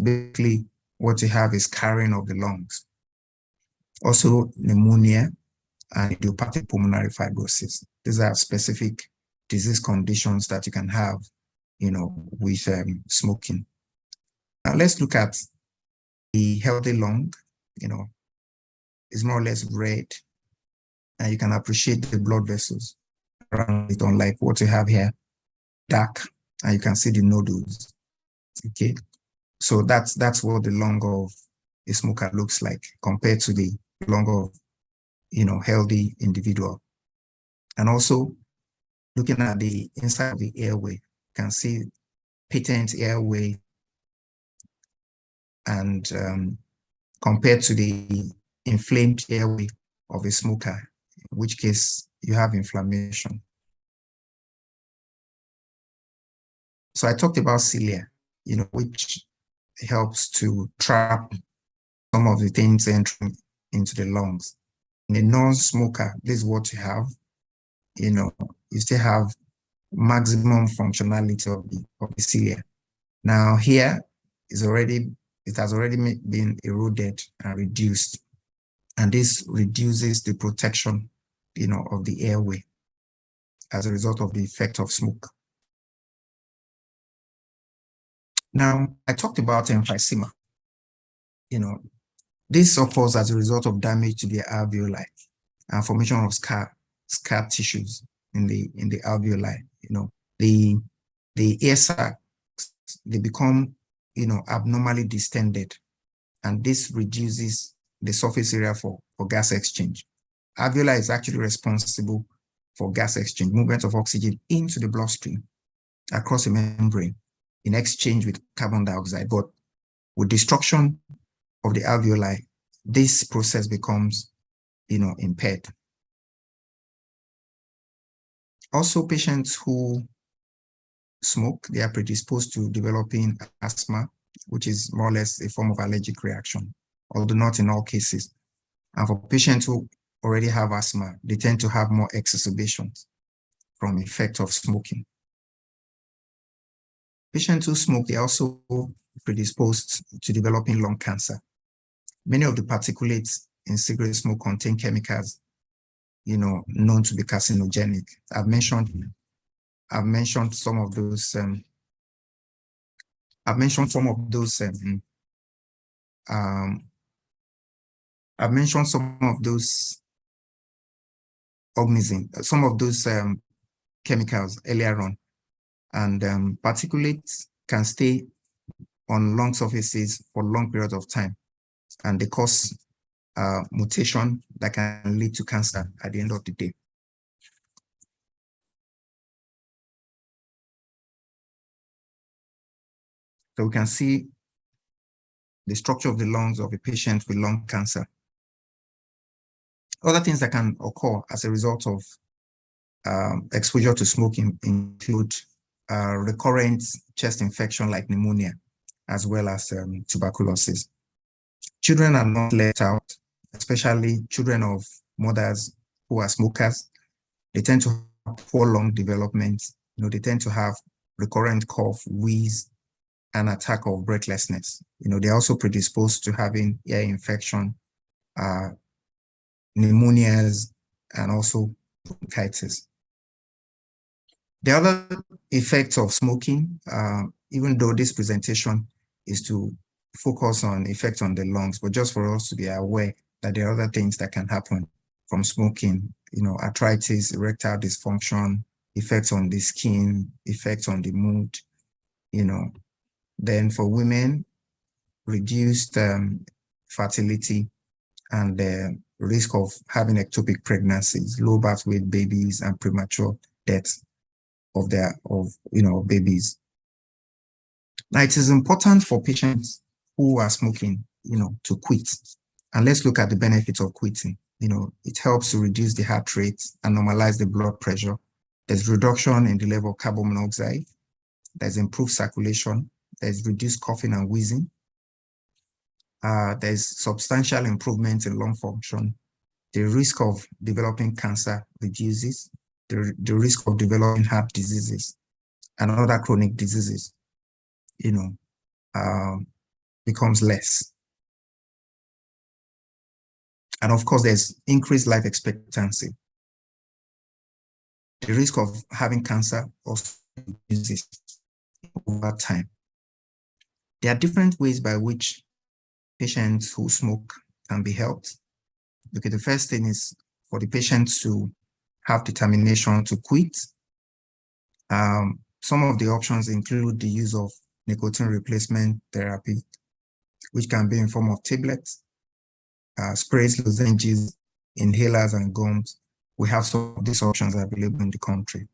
Basically, what you have is carrying of the lungs. Also, pneumonia and idiopathic pulmonary fibrosis. These are specific disease conditions that you can have, with smoking. Now let's look at the healthy lung. It's more or less red, and you can appreciate the blood vessels around it, unlike what you have here, dark, and you can see the nodules. Okay, so that's what the lung of a smoker looks like compared to the lung of healthy individual. And also looking at the inside of the airway, you can see patent airway, and compared to the inflamed airway of a smoker, in which case you have inflammation. So I talked about cilia, which helps to trap some of the things entering into the lungs. In a non-smoker, this is what you have. You still have maximum functionality of the cilia. Now here it has already been eroded and reduced, and this reduces the protection, of the airway as a result of the effect of smoke. Now, I talked about emphysema. This occurs as a result of damage to the alveoli and formation of scar tissues in the alveoli. The air sacs, they become abnormally distended, and this reduces the surface area for gas exchange. Alveoli is actually responsible for gas exchange, movement of oxygen into the bloodstream across the membrane in exchange with carbon dioxide. But with destruction of the alveoli, this process becomes impaired. Also, patients who smoke, they are predisposed to developing asthma, which is more or less a form of allergic reaction, although not in all cases. And for patients who already have asthma, they tend to have more exacerbations from effect of smoking. Patients who smoke, they are also predisposed to developing lung cancer. Many of the particulates in cigarette smoke contain chemicals, known to be carcinogenic. I've mentioned some of those. I've mentioned some of those organisms, some of those chemicals earlier on, and particulates can stay on lung surfaces for long periods of time, and they cause mutation that can lead to cancer at the end of the day. So we can see the structure of the lungs of a patient with lung cancer. Other things that can occur as a result of exposure to smoking include recurrent chest infection like pneumonia, as well as tuberculosis. Children are not left out, especially children of mothers who are smokers. They tend to have poor lung development. They tend to have recurrent cough, wheeze, and attack of breathlessness. They're also predisposed to having ear infection, pneumonias, and also bronchitis. The other effects of smoking, even though this presentation is to focus on effects on the lungs, but just for us to be aware that there are other things that can happen from smoking, arthritis, erectile dysfunction, effects on the skin, effects on the mood, Then for women, reduced fertility and the risk of having ectopic pregnancies, low birth weight babies, and premature death of babies. Now, it is important for patients who are smoking, to quit. And let's look at the benefits of quitting. It helps to reduce the heart rate and normalize the blood pressure. There's reduction in the level of carbon monoxide. There's improved circulation. There's reduced coughing and wheezing. There's substantial improvement in lung function. The risk of developing cancer reduces. The risk of developing heart diseases and other chronic diseases, becomes less. And of course, there's increased life expectancy. The risk of having cancer also reduces over time. There are different ways by which patients who smoke can be helped. Okay, the first thing is for the patient to have determination to quit. Some of the options include the use of nicotine replacement therapy, which can be in form of tablets, sprays, lozenges, inhalers, and gums. We have some of these options available in the country.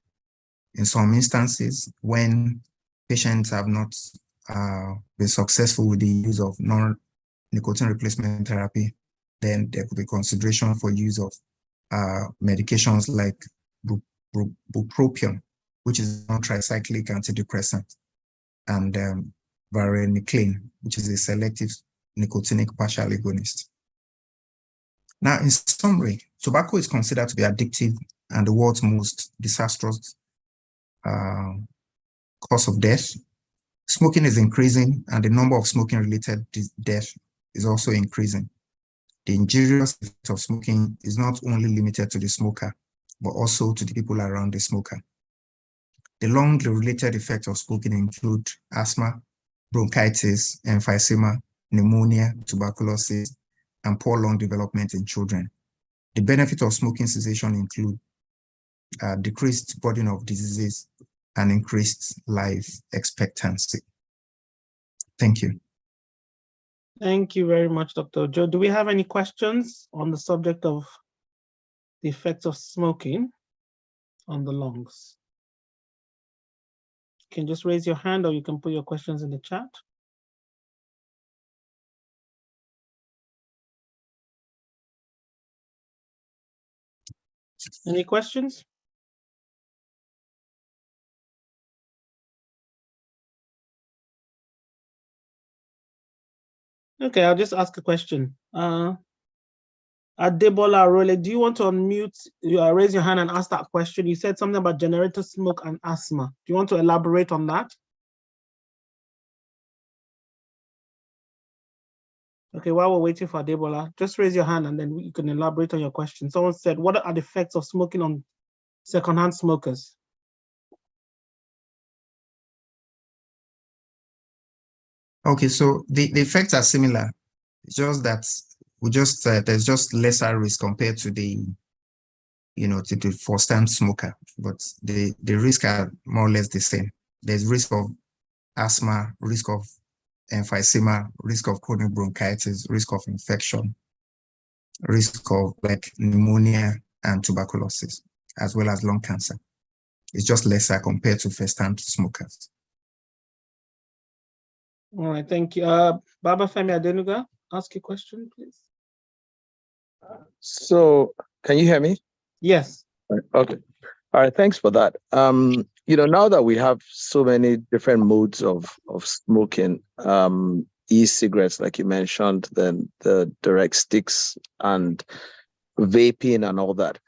In some instances, when patients have not been successful with the use of non-nicotine replacement therapy, then there could be consideration for use of medications like bupropion, which is a non-tricyclic antidepressant, and varenicline, which is a selective nicotinic partial agonist. Now, in summary, tobacco is considered to be addictive and the world's most disastrous cause of death. Smoking is increasing, and the number of smoking-related death is also increasing. The injurious effect of smoking is not only limited to the smoker, but also to the people around the smoker. The lung-related effects of smoking include asthma, bronchitis, emphysema, pneumonia, tuberculosis, and poor lung development in children. The benefit of smoking cessation include decreased burden of diseases and increased life expectancy. Thank you. Thank you very much, Dr. Joe. Do we have any questions on the subject of the effects of smoking on the lungs? You can just raise your hand or you can put your questions in the chat. Any questions? Okay, I'll just ask a question. Adebola Arole, do you want to unmute, raise your hand and ask that question? You said something about generator smoke and asthma. Do you want to elaborate on that? Okay, while we're waiting for Adebola, just raise your hand and then you can elaborate on your question. Someone said, what are the effects of smoking on secondhand smokers? Okay, so the effects are similar. It's just that there's just lesser risk compared to the, to the first-time smoker, but the risks are more or less the same. There's risk of asthma, risk of emphysema, risk of chronic bronchitis, risk of infection, risk of like pneumonia and tuberculosis, as well as lung cancer. It's just lesser compared to first-time smokers. All right, thank you. Baba Femi Adenuga, ask your question, please. So, can you hear me? Yes. Okay. All right, thanks for that. Now that we have so many different modes of smoking, e-cigarettes, like you mentioned, then the direct sticks and vaping and all that,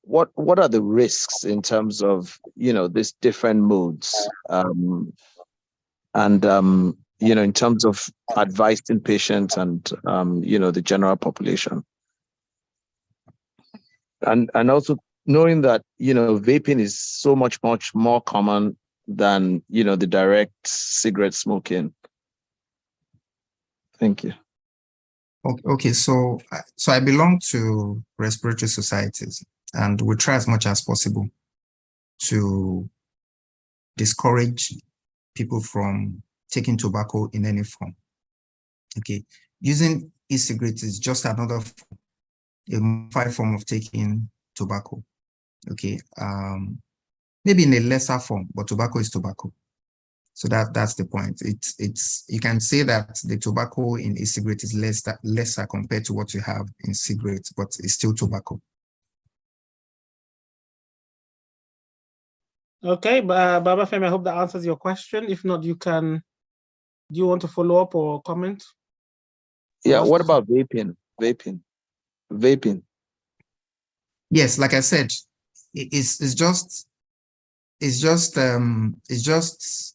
what are the risks in terms of, these different modes? In terms of advising patients and, the general population. And also knowing that, vaping is so much more common than, the direct cigarette smoking. Thank you. Okay, so I belong to respiratory societies, and we try as much as possible to discourage people from taking tobacco in any form. Okay, using e-cigarettes is just another a modified form of taking tobacco. Okay, maybe in a lesser form, but tobacco is tobacco. So that's the point. It's you can say that the tobacco in e-cigarette is lesser compared to what you have in cigarettes, but it's still tobacco. Okay, Baba Femi, I hope that answers your question. If not, do you want to follow up or comment? Yeah, what about vaping? Vaping. Yes, like I said, it's just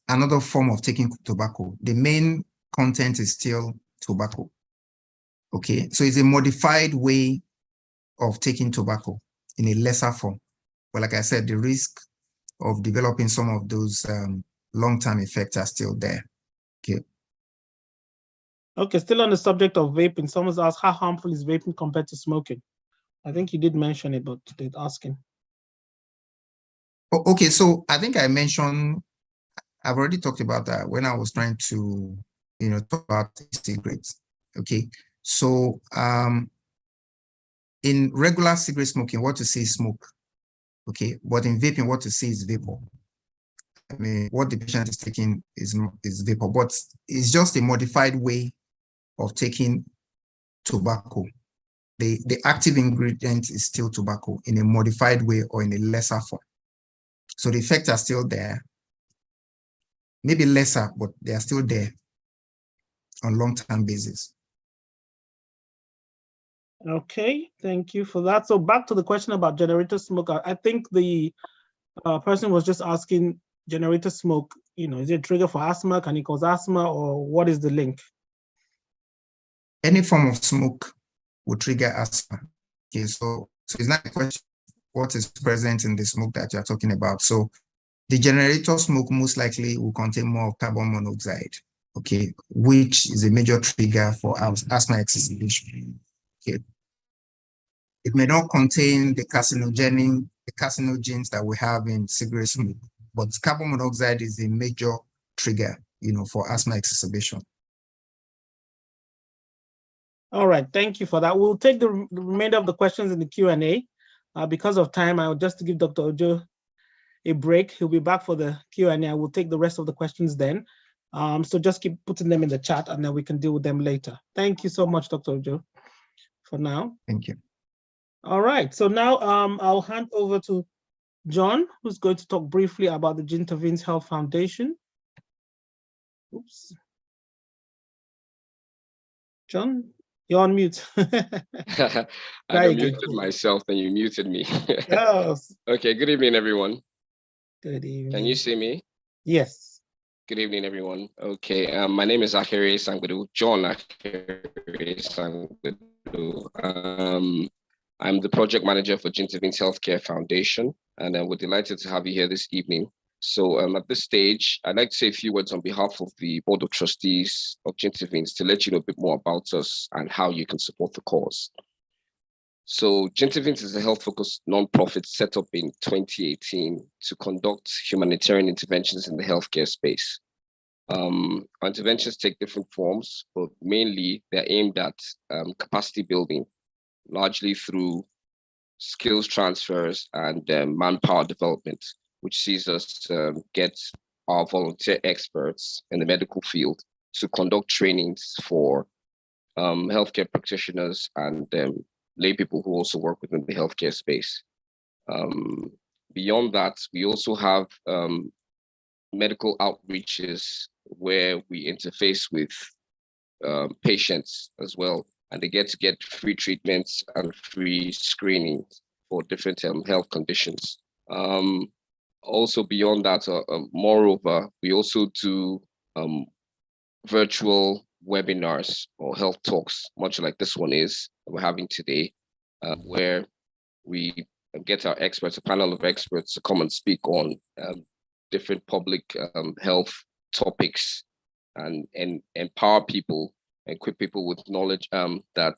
another form of taking tobacco. The main content is still tobacco. Okay, so it's a modified way of taking tobacco in a lesser form. But like I said, the risk of developing some of those long-term effects are still there. Okay, Okay, still on the subject of vaping, someone's asked how harmful is vaping compared to smoking? I think you did mention it, but they're asking. Okay, so I think I mentioned, I've already talked about that when I was trying to, talk about cigarettes. Okay, so in regular cigarette smoking, what you see is smoke. Okay, but in vaping, what you see is vapor. I mean, what the patient is taking is vapor, but it's just a modified way of taking tobacco. The active ingredient is still tobacco in a modified way or in a lesser form. So the effects are still there, maybe lesser, but they are still there on long-term basis. Okay, thank you for that. So back to the question about generator smoke. I think the person was just asking, generator smoke, is it a trigger for asthma? Can it cause asthma, or what is the link? Any form of smoke will trigger asthma. Okay, so it's not a question what is present in the smoke that you're talking about. So the generator smoke most likely will contain more of carbon monoxide, okay, which is a major trigger for asthma exacerbation. Okay. It may not contain the carcinogens that we have in cigarette smoke, but carbon monoxide is a major trigger, for asthma exacerbation. All right, thank you for that. We'll take the remainder of the questions in the Q&A. Because of time, I'll just give Dr. Ojo a break. He'll be back for the Q&A. I will take the rest of the questions then. So just keep putting them in the chat and then we can deal with them later. Thank you so much, Dr. Ojo, for now. Thank you. All right, so now I'll hand over to John, who's going to talk briefly about the Gintervins Health Foundation. Oops. John, you're on mute. I unmuted myself and you muted me. Yes. Okay, good evening, everyone. Good evening. Can you see me? Yes. Good evening, everyone. Okay, my name is Akere Sangbedu, John Akere Sangbedu. I'm the project manager for Gintervins Healthcare Foundation, and we're delighted to have you here this evening. So at this stage, I'd like to say a few words on behalf of the Board of Trustees of Gintervins to let you know a bit more about us and how you can support the cause. So Gintervins is a health-focused nonprofit set up in 2018 to conduct humanitarian interventions in the healthcare space. Our interventions take different forms, but mainly they're aimed at capacity building, largely through skills transfers and manpower development, which sees us get our volunteer experts in the medical field to conduct trainings for healthcare practitioners and lay people who also work within the healthcare space. Beyond that, we also have medical outreaches where we interface with patients as well, and they get free treatments and free screenings for different health conditions. Also beyond that, moreover, we also do virtual webinars or health talks, much like this one is that we're having today, where we get our experts, a panel of experts, to come and speak on different public health topics and empower people, equip people with knowledge that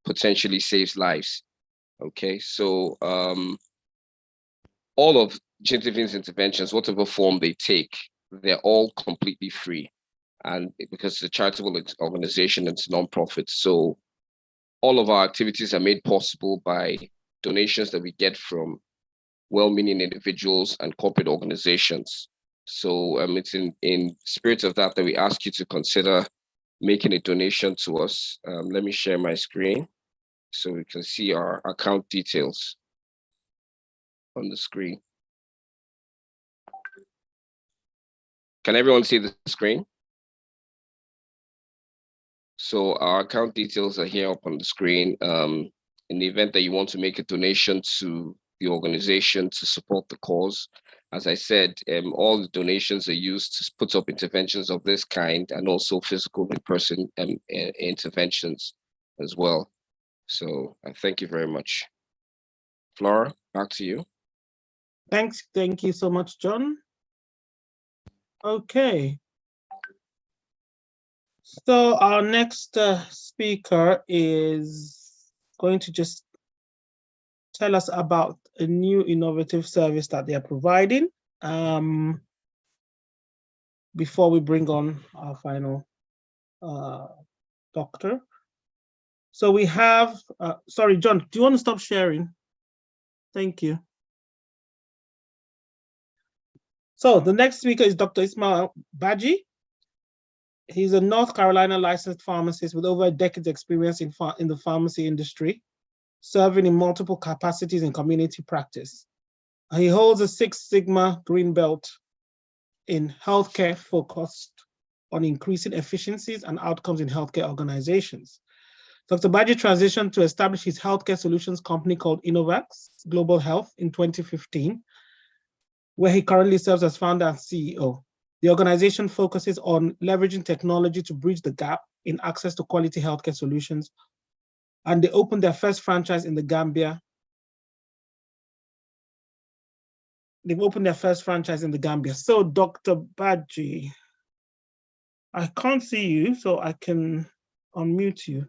potentially saves lives. Okay, so all of Gintervins interventions, whatever form they take, they're all completely free. And because it's a charitable organization, it's non-profit. So all of our activities are made possible by donations that we get from well-meaning individuals and corporate organizations. So it's in spirit of that we ask you to consider making a donation to us. Let me share my screen so we can see our account details on the screen. Can everyone see the screen? So our account details are here up on the screen. In the event that you want to make a donation to the organization to support the cause, as I said, all the donations are used to put up interventions of this kind and also physical in-person interventions as well. So thank you very much. Flora, back to you. Thanks. Thank you so much, John. Okay. So our next speaker is going to just tell us about a new innovative service that they are providing before we bring on our final doctor. So we have, sorry, John, do you want to stop sharing? Thank you. So the next speaker is Dr. Ismail Baji. He's a North Carolina licensed pharmacist with over a decade's experience in the pharmacy industry, serving in multiple capacities in community practice. He holds a 6 Sigma Green Belt in healthcare focused on increasing efficiencies and outcomes in healthcare organizations. Dr. Baji transitioned to establish his healthcare solutions company called Innovax Global Health in 2015, where he currently serves as founder and CEO. The organization focuses on leveraging technology to bridge the gap in access to quality healthcare solutions, and they opened their first franchise in the Gambia. They've opened their first franchise in the Gambia. So Dr. Baji, I can't see you, so I can unmute you.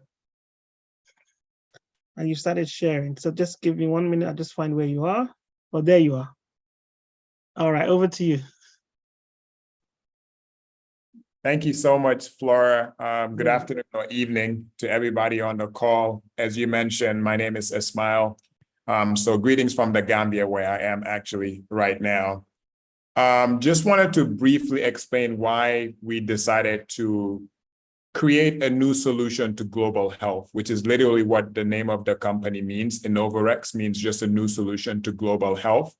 And you started sharing. So just give me 1 minute, I'll just find where you are. Oh, there you are. All right, over to you. Thank you so much, Flora. Good afternoon or evening to everybody on the call. As you mentioned, my name is Ismail. So greetings from the Gambia, where I am actually right now. Just wanted to briefly explain why we decided to create a new solution to global health, which is literally what the name of the company means. Innovarex means just a new solution to global health.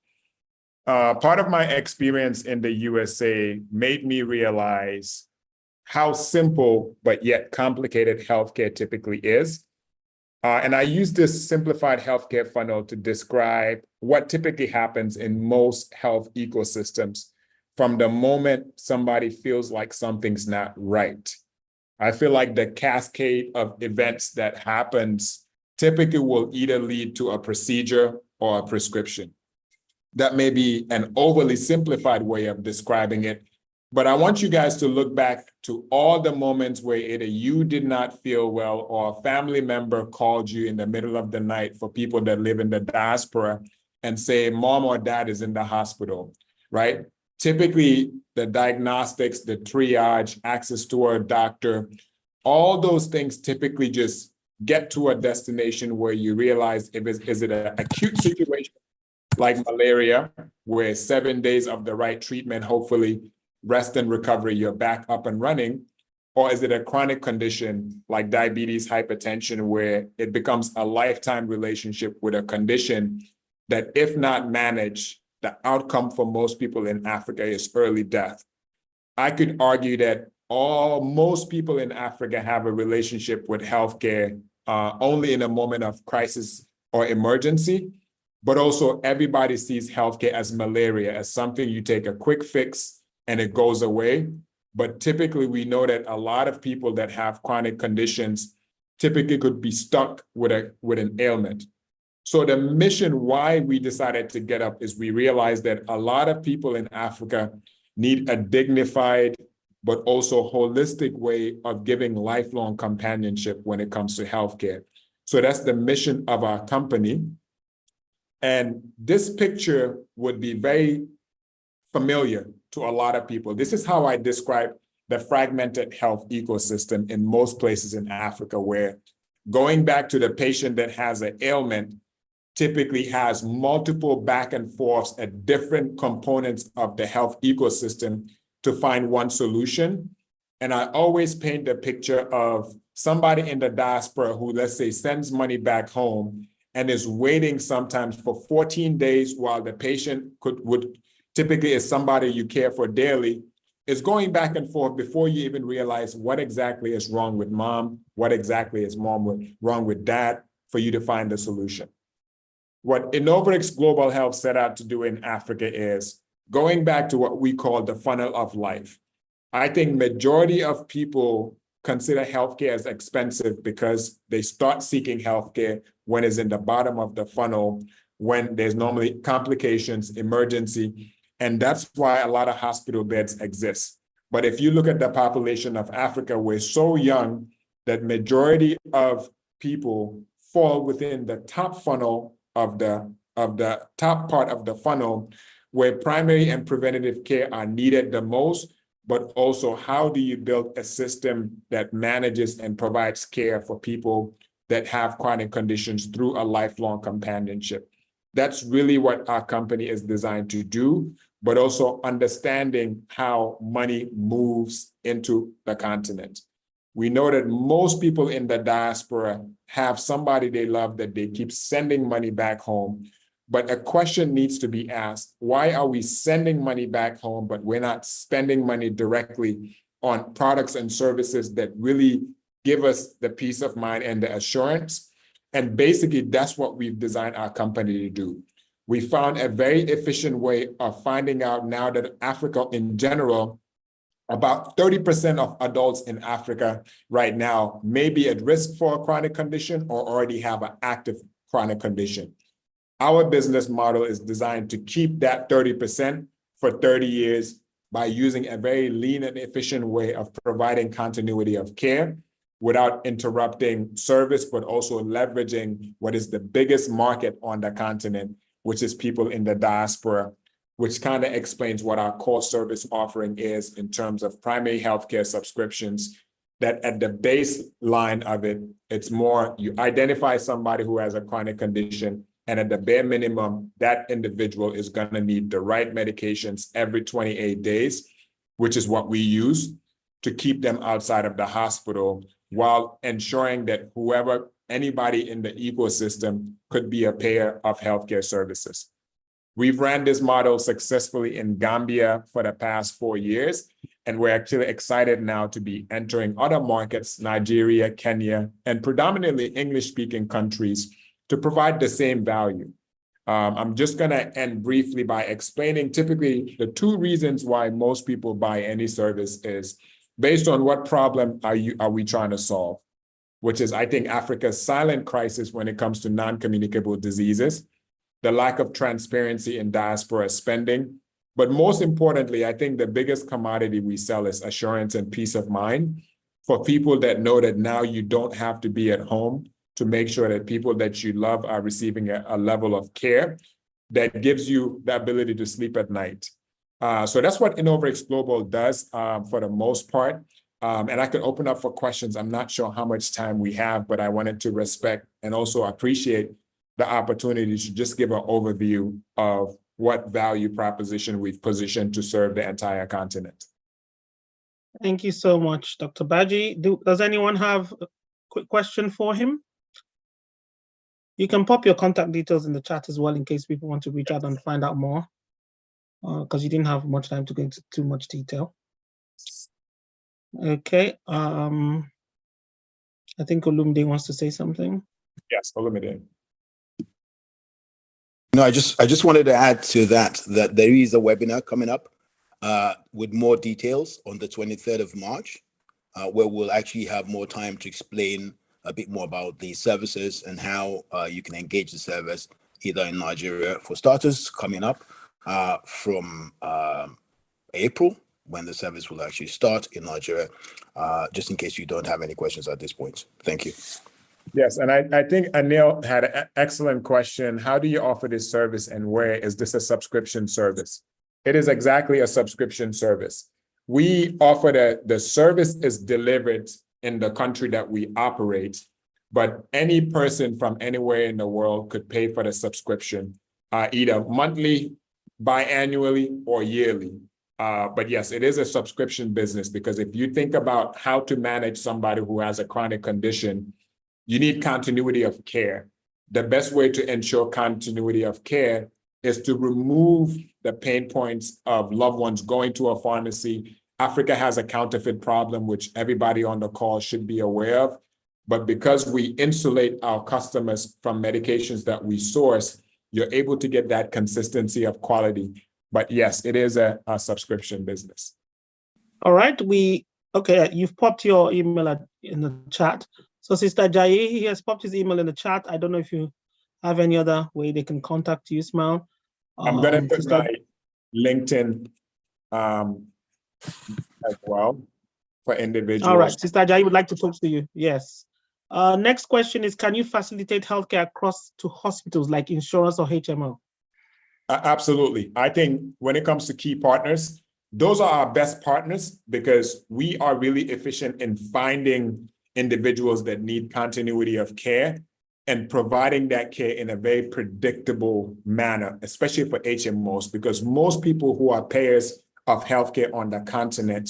Part of my experience in the USA made me realize how simple but yet complicated healthcare typically is. And I use this simplified healthcare funnel to describe what typically happens in most health ecosystems from the moment somebody feels like something's not right. I feel like the cascade of events that happens typically will either lead to a procedure or a prescription. That may be an overly simplified way of describing it, but I want you guys to look back to all the moments where either you did not feel well or a family member called you in the middle of the night, for people that live in the diaspora, and say, mom or dad is in the hospital, right? Typically, the diagnostics, the triage, access to a doctor, all those things typically just get to a destination where you realize is it an acute situation like malaria, where 7 days of the right treatment, hopefully rest and recovery, you're back up and running, or is it a chronic condition like diabetes, hypertension, where it becomes a lifetime relationship with a condition that, if not managed, the outcome for most people in Africa is early death. I could argue that most people in Africa have a relationship with healthcare only in a moment of crisis or emergency, but also everybody sees healthcare as malaria, as something you take a quick fix and it goes away. But typically we know that a lot of people that have chronic conditions typically could be stuck with an ailment. So the mission why we decided to get up is we realized that a lot of people in Africa need a dignified but also holistic way of giving lifelong companionship when it comes to healthcare. So that's the mission of our company. And this picture would be very familiar to a lot of people. This is how I describe the fragmented health ecosystem in most places in Africa, where going back to the patient that has an ailment typically has multiple back and forths at different components of the health ecosystem to find one solution. And I always paint the picture of somebody in the diaspora who, let's say, sends money back home and is waiting sometimes for 14 days while the patient would typically is somebody you care for daily, is going back and forth before you even realize what exactly is wrong with mom, what exactly is wrong with dad, for you to find a solution. What Innovarex Global Health set out to do in Africa is going back to what we call the funnel of life. I think majority of people consider healthcare as expensive because they start seeking healthcare when it's in the bottom of the funnel, when there's normally complications, emergency, and that's why a lot of hospital beds exist. But if you look at the population of Africa, we're so young that majority of people fall within the top funnel of the top part of the funnel, where primary and preventative care are needed the most, but also how do you build a system that manages and provides care for people that have chronic conditions through a lifelong companionship. That's really what our company is designed to do, but also understanding how money moves into the continent. We know that most people in the diaspora have somebody they love that they keep sending money back home. But a question needs to be asked: why are we sending money back home, but we're not spending money directly on products and services that really give us the peace of mind and the assurance? And basically, that's what we've designed our company to do. We found a very efficient way of finding out now that Africa in general, about 30% of adults in Africa right now may be at risk for a chronic condition or already have an active chronic condition. Our business model is designed to keep that 30% for 30 years by using a very lean and efficient way of providing continuity of care without interrupting service, but also leveraging what is the biggest market on the continent, which is people in the diaspora, which kind of explains what our core service offering is in terms of primary healthcare subscriptions, that at the baseline of it, it's more you identify somebody who has a chronic condition, and at the bare minimum, that individual is going to need the right medications every 28 days, which is what we use to keep them outside of the hospital while ensuring that anybody in the ecosystem could be a payer of healthcare services. We've ran this model successfully in Gambia for the past 4 years, and we're actually excited now to be entering other markets, Nigeria, Kenya, and predominantly English-speaking countries, to provide the same value. I'm just going to end briefly by explaining typically the 2 reasons why most people buy any service is based on what problem are we trying to solve, which is, I think, Africa's silent crisis when it comes to non-communicable diseases, the lack of transparency in diaspora spending. But most importantly, I think the biggest commodity we sell is assurance and peace of mind for people that know that now you don't have to be at home to make sure that people that you love are receiving a level of care that gives you the ability to sleep at night. So that's what Innovrx Global does for the most part. And I could open up for questions. I'm not sure how much time we have, but I wanted to respect and also appreciate the opportunity to just give an overview of what value proposition we've positioned to serve the entire continent. Thank you so much, Dr. Baji. Does anyone have a quick question for him? You can pop your contact details in the chat as well in case people want to reach out and find out more, because you didn't have much time to go into too much detail. Okay. I think Olumide wants to say something. Yes, Olumide. No, I just wanted to add to that there is a webinar coming up with more details on the 23rd of March, where we'll actually have more time to explain a bit more about the services and how you can engage the service either in Nigeria for starters coming up from April, when the service will actually start in Nigeria, just in case you don't have any questions at this point. Thank you. Yes, and I think Anil had an excellent question. How do you offer this service and where? Is this a subscription service? It is exactly a subscription service. We offer the service is delivered in the country that we operate, but any person from anywhere in the world could pay for the subscription, either monthly, biannually, or yearly. But yes, it is a subscription business, because if you think about how to manage somebody who has a chronic condition, you need continuity of care. The best way to ensure continuity of care is to remove the pain points of loved ones going to a pharmacy. Africa has a counterfeit problem, which everybody on the call should be aware of. But because we insulate our customers from medications that we source, you're able to get that consistency of quality. But yes, it is a subscription business. All right, you've popped your email in the chat. So Sister Jaye, he has popped his email in the chat. I don't know if you have any other way they can contact you, Ismail. I'm going to put my LinkedIn as well for individuals. All right, Sister Ajayi would like to talk to you. Yes. Next question is, can you facilitate healthcare across to hospitals like insurance or HMO? Absolutely. I think when it comes to key partners, those are our best partners because we are really efficient in finding individuals that need continuity of care and providing that care in a very predictable manner, especially for HMOs, because most people who are payers of healthcare on the continent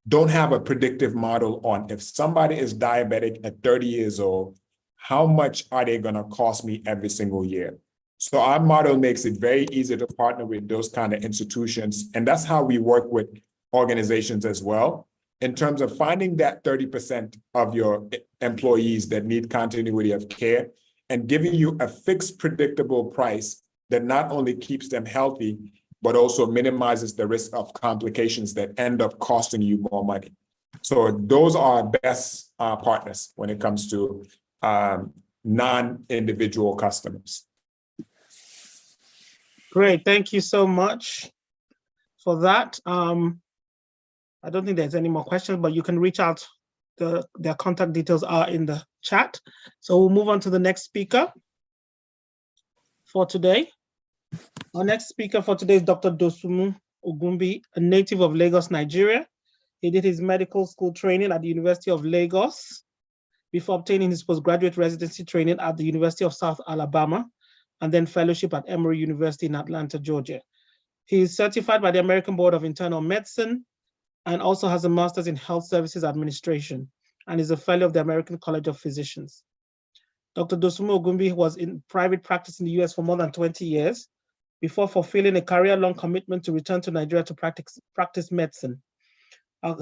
don't have a predictive model on if somebody is diabetic at 30 years old, how much are they going to cost me every single year? So our model makes it very easy to partner with those kind of institutions. And that's how we work with organizations as well, in terms of finding that 30% of your employees that need continuity of care and giving you a fixed, predictable price that not only keeps them healthy, but also minimizes the risk of complications that end up costing you more money. So those are our best partners when it comes to non-individual customers. Great, thank you so much for that. I don't think there's any more questions, but you can reach out. Their contact details are in the chat. So we'll move on to the next speaker for today. Our next speaker for today is Dr. Dosunmu Ogunbi, a native of Lagos, Nigeria. He did his medical school training at the University of Lagos before obtaining his postgraduate residency training at the University of South Alabama, and then fellowship at Emory University in Atlanta, Georgia. He is certified by the American Board of Internal Medicine and also has a master's in health services administration and is a fellow of the American College of Physicians. Dr. Dosunmu Ogunbi was in private practice in the US for more than 20 years before fulfilling a career-long commitment to return to Nigeria to practice medicine.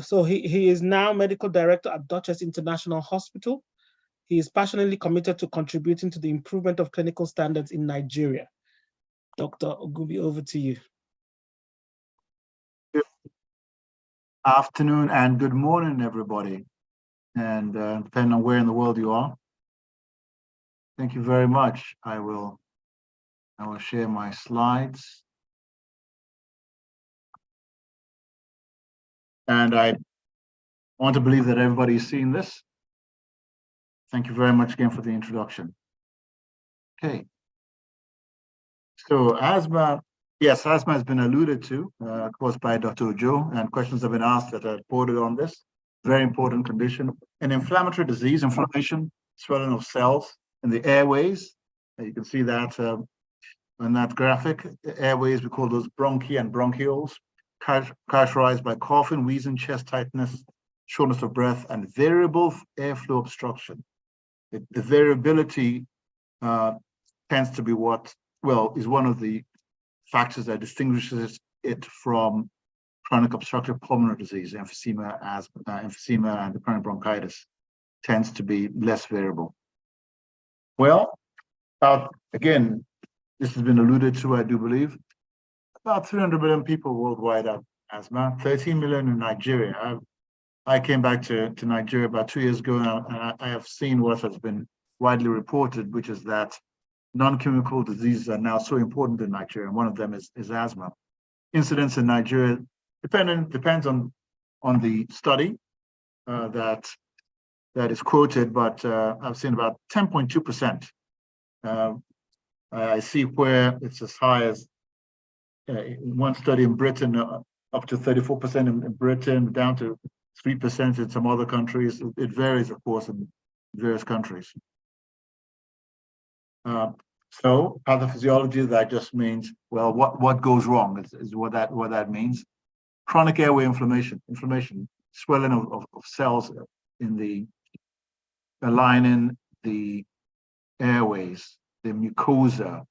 So he is now medical director at Dutchess International Hospital. He is passionately committed to contributing to the improvement of clinical standards in Nigeria. Dr. Ogunbi, over to you. Good afternoon and good morning, everybody. And depending on where in the world you are, thank you very much. I will share my slides. And I want to believe that everybody's seen this. Thank you very much again for the introduction. Okay. So asthma, yes, asthma has been alluded to, of course, by Dr. Ojo, and questions have been asked that are reported on this. Very important condition. An inflammatory disease, inflammation, swelling of cells in the airways. You can see that on that graphic. The airways, we call those bronchi and bronchioles, characterized by coughing, wheezing, chest tightness, shortness of breath, and variable airflow obstruction. The variability tends to be is one of the factors that distinguishes it from chronic obstructive pulmonary disease, emphysema, asthma, emphysema, and the chronic bronchitis tends to be less variable. Well, again, this has been alluded to, I do believe. About 300 million people worldwide have asthma, 13 million in Nigeria. I came back to Nigeria about 2 years ago, and I have seen what has been widely reported, which is that non-chemical diseases are now so important in Nigeria, and one of them is asthma. Incidence in Nigeria depends on the study that is quoted, but I've seen about 10.2%. I see where it's as high as in one study in Britain, up to 34% in Britain, down to 3% in some other countries. It varies, of course, in various countries. So pathophysiology, that just means, well, what goes wrong is what that means. Chronic airway inflammation, swelling of cells in the lining, the airways, the mucosa,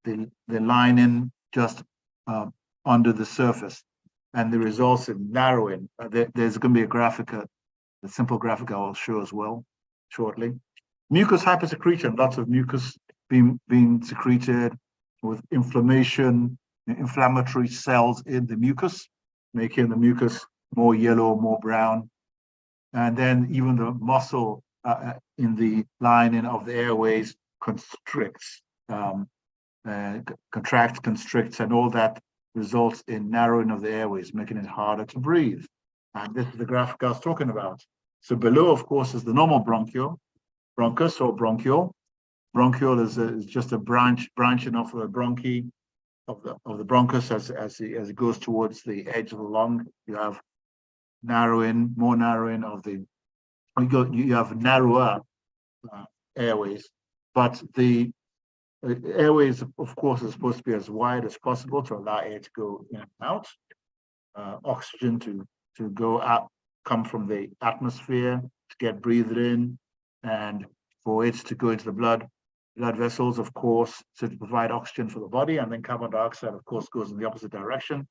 the lining just under the surface, and the results in narrowing. There's going to be a simple graphic I will show as well shortly. Mucus hypersecretion, lots of mucus being secreted with inflammation, inflammatory cells in the mucus, making the mucus more yellow, more brown. And then even the muscle in the lining of the airways contracts, constricts, and all that results in narrowing of the airways, making it harder to breathe. And this is the graphic I was talking about. So below, of course, is the normal bronchius or bronchiole. Bronchiole is just a branching off of the bronchi of the bronchus as it goes towards the edge of the lung. You have more narrowing of the. You have narrower airways, but the airways, of course, are supposed to be as wide as possible to allow air to go in and out, oxygen to go out, come from the atmosphere to get breathed in, and for it to go into the blood vessels, of course, to provide oxygen for the body, and then carbon dioxide, of course, goes in the opposite direction.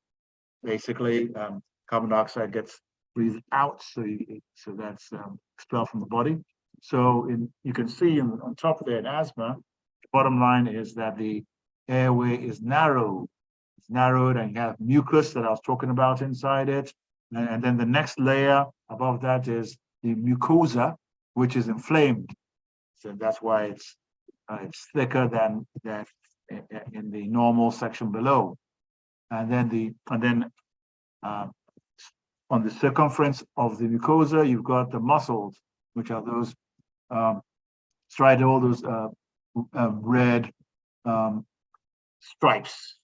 Basically, carbon dioxide gets breathed out, so that's expelled from the body. So you can see on top of there in asthma, the bottom line is that the airway is narrow. It's narrowed, and you have mucus that I was talking about inside it. And then the next layer above that is the mucosa, which is inflamed. So that's why it's thicker than in the normal section below. And then on the circumference of the mucosa, you've got the muscles, which are those all those red stripes.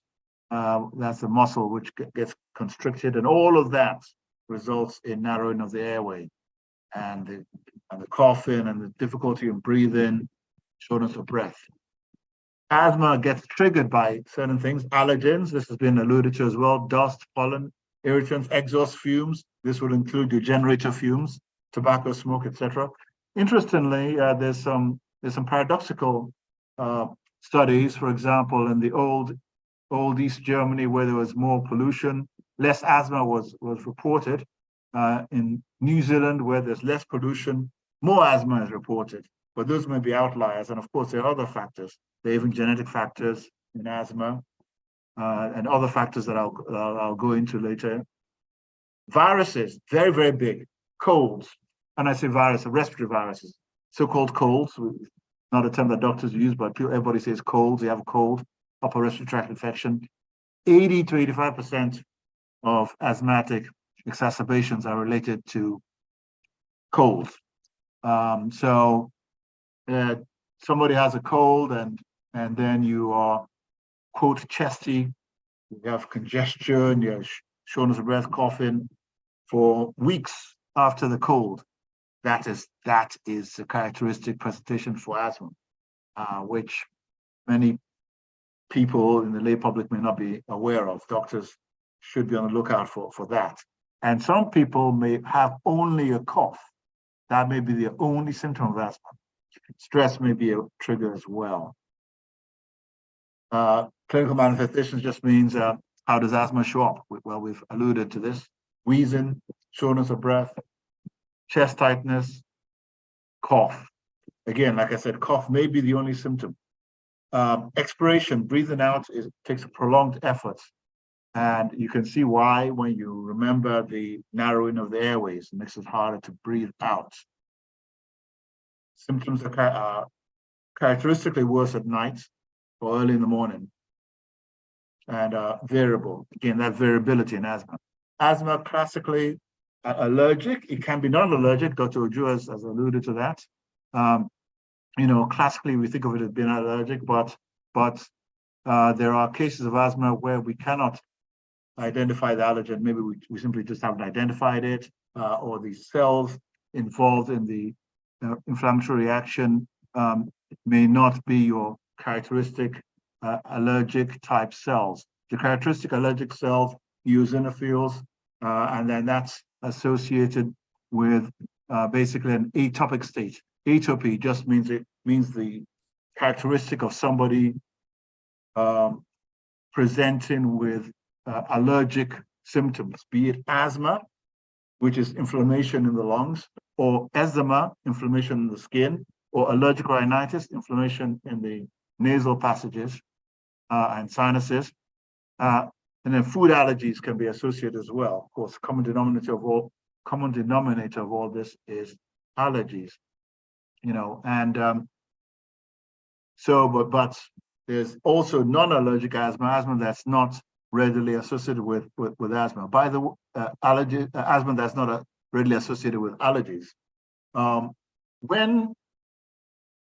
That's the muscle which gets constricted, and all of that results in narrowing of the airway, and the coughing and the difficulty in breathing, shortness of breath. Asthma gets triggered by certain things, allergens. This has been alluded to as well: dust, pollen, irritants, exhaust fumes. This would include your generator fumes, tobacco smoke, etc. Interestingly, there's some paradoxical studies. For example, in the old East Germany, where there was more pollution, less asthma was reported. In New Zealand, where there's less pollution, more asthma is reported. But those may be outliers, and of course there are other factors. There are even genetic factors in asthma, and other factors that I'll go into later. Viruses, very, very big. Colds, and I say virus, respiratory viruses, so-called colds, not a term that doctors use, but everybody says colds. You have a cold, upper respiratory tract infection. 80 to 85% of asthmatic exacerbations are related to colds. So somebody has a cold, and then you are, quote, chesty, you have congestion, you have shortness of breath, coughing for weeks after the cold. That is a characteristic presentation for asthma, which many people in the lay public may not be aware of. Doctors should be on the lookout for that. And some people may have only a cough. That may be the only symptom of asthma. Stress may be a trigger as well. Clinical manifestations just means how does asthma show up? Well, we've alluded to this: wheezing, shortness of breath, chest tightness, cough. Again, like I said, cough may be the only symptom. Expiration, breathing out, takes a prolonged effort. And you can see why when you remember the narrowing of the airways. It makes it harder to breathe out. Symptoms are characteristically worse at night or early in the morning, and variable. Again, that variability in asthma. Asthma, classically allergic. It can be non-allergic. Dr. Ojo has alluded to that. Classically we think of it as being allergic, but there are cases of asthma where we cannot identify the allergen. Maybe we simply just haven't identified it, or the cells involved in the inflammatory reaction may not be your characteristic allergic type cells. The characteristic allergic cells, eosinophils, and then that's associated with basically an atopic state. Atopy just means the characteristic of somebody presenting with allergic symptoms, be it asthma, which is inflammation in the lungs, or eczema, inflammation in the skin, or allergic rhinitis, inflammation in the nasal passages and sinuses. And then food allergies can be associated as well. Of course, common denominator of all this is allergies. But there's also non-allergic asthma that's not readily associated with asthma. By the allergy, asthma that's not readily associated with allergies. When,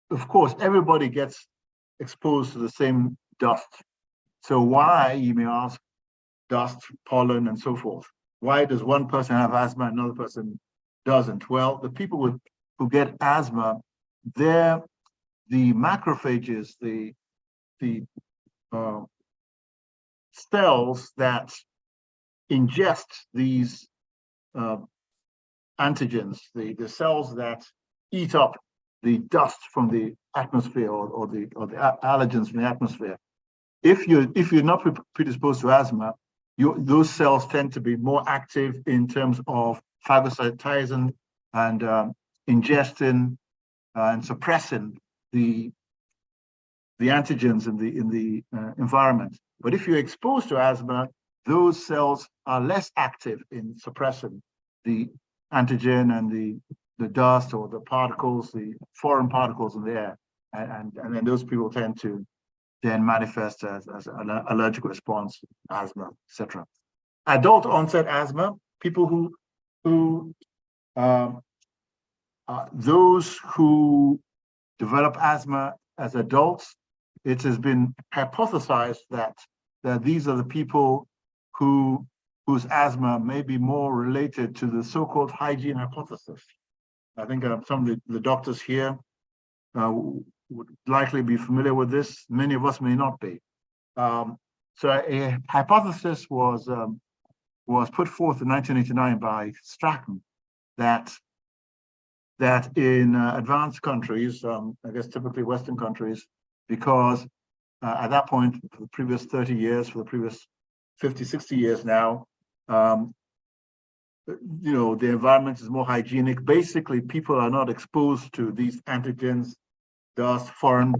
of course, everybody gets exposed to the same dust. So why, you may ask, dust, pollen, and so forth? Why does one person have asthma and another person doesn't? Well, the people who get asthma, the macrophages, the cells that ingest these antigens, the cells that eat up the dust from the atmosphere or the allergens from the atmosphere. If you're not predisposed to asthma, those cells tend to be more active in terms of phagocytizing and ingesting and suppressing the antigens in the environment. But if you're exposed to asthma, those cells are less active in suppressing the antigen and the dust or the particles, the foreign particles in the air, and then those people tend to then manifest as an allergic response, asthma, etc. Adult onset asthma, people those who develop asthma as adults, it has been hypothesized that these are the people whose asthma may be more related to the so-called hygiene hypothesis. I think some of the doctors here would likely be familiar with this. Many of us may not be. So a hypothesis was put forth in 1989 by Stratton that in advanced countries, I guess typically Western countries, because at that point, for the previous 30 years, for the previous 50, 60 years now, the environment is more hygienic. Basically, people are not exposed to these antigens, dust, foreign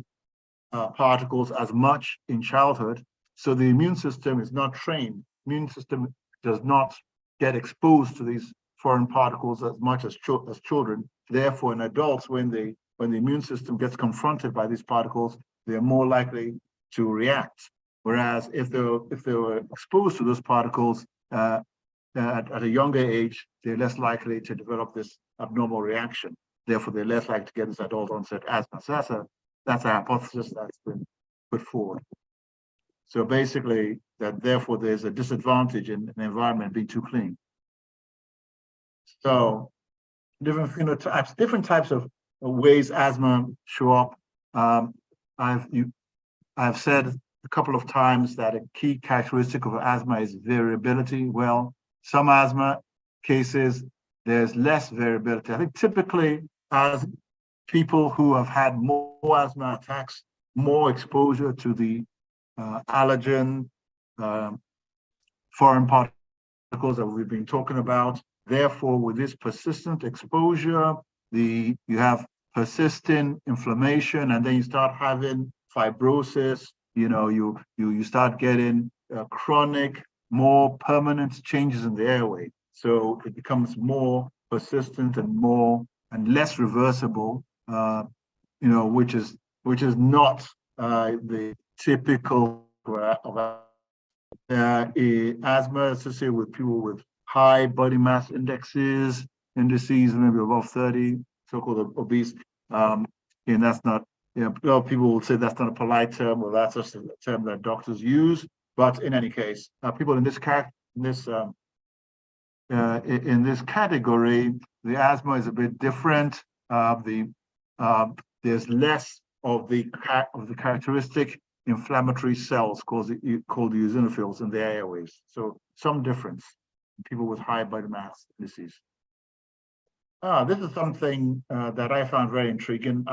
particles as much in childhood. So the immune system is not trained. Immune system does not get exposed to these foreign particles as much as children. Therefore, in adults, when the immune system gets confronted by these particles, they're more likely to react. Whereas if they were exposed to those particles at a younger age, they're less likely to develop this abnormal reaction. Therefore, they're less likely to get this adult onset asthma. So that's a hypothesis that's been put forward. So basically, therefore there's a disadvantage in an environment being too clean. So different phenotypes, different types of ways asthma show up. I've said a couple of times that a key characteristic of asthma is variability. Well, some asthma cases, there's less variability. I think typically as people who have had more asthma attacks, more exposure to the allergen, foreign particles that we've been talking about. Therefore, with this persistent exposure, you have persistent inflammation, and then you start having fibrosis. You start getting chronic, more permanent changes in the airway. So it becomes more persistent and less reversible. Which is not the typical of asthma associated with people with high body mass indices maybe above 30, so-called obese. And that's not, a lot of people will say that's not a polite term, or that's just a term that doctors use. But in any case, people in this category, the asthma is a bit different. There's less of the characteristic inflammatory cells called the eosinophils in the airways. So some difference in people with high body mass disease. This is something that I found very intriguing.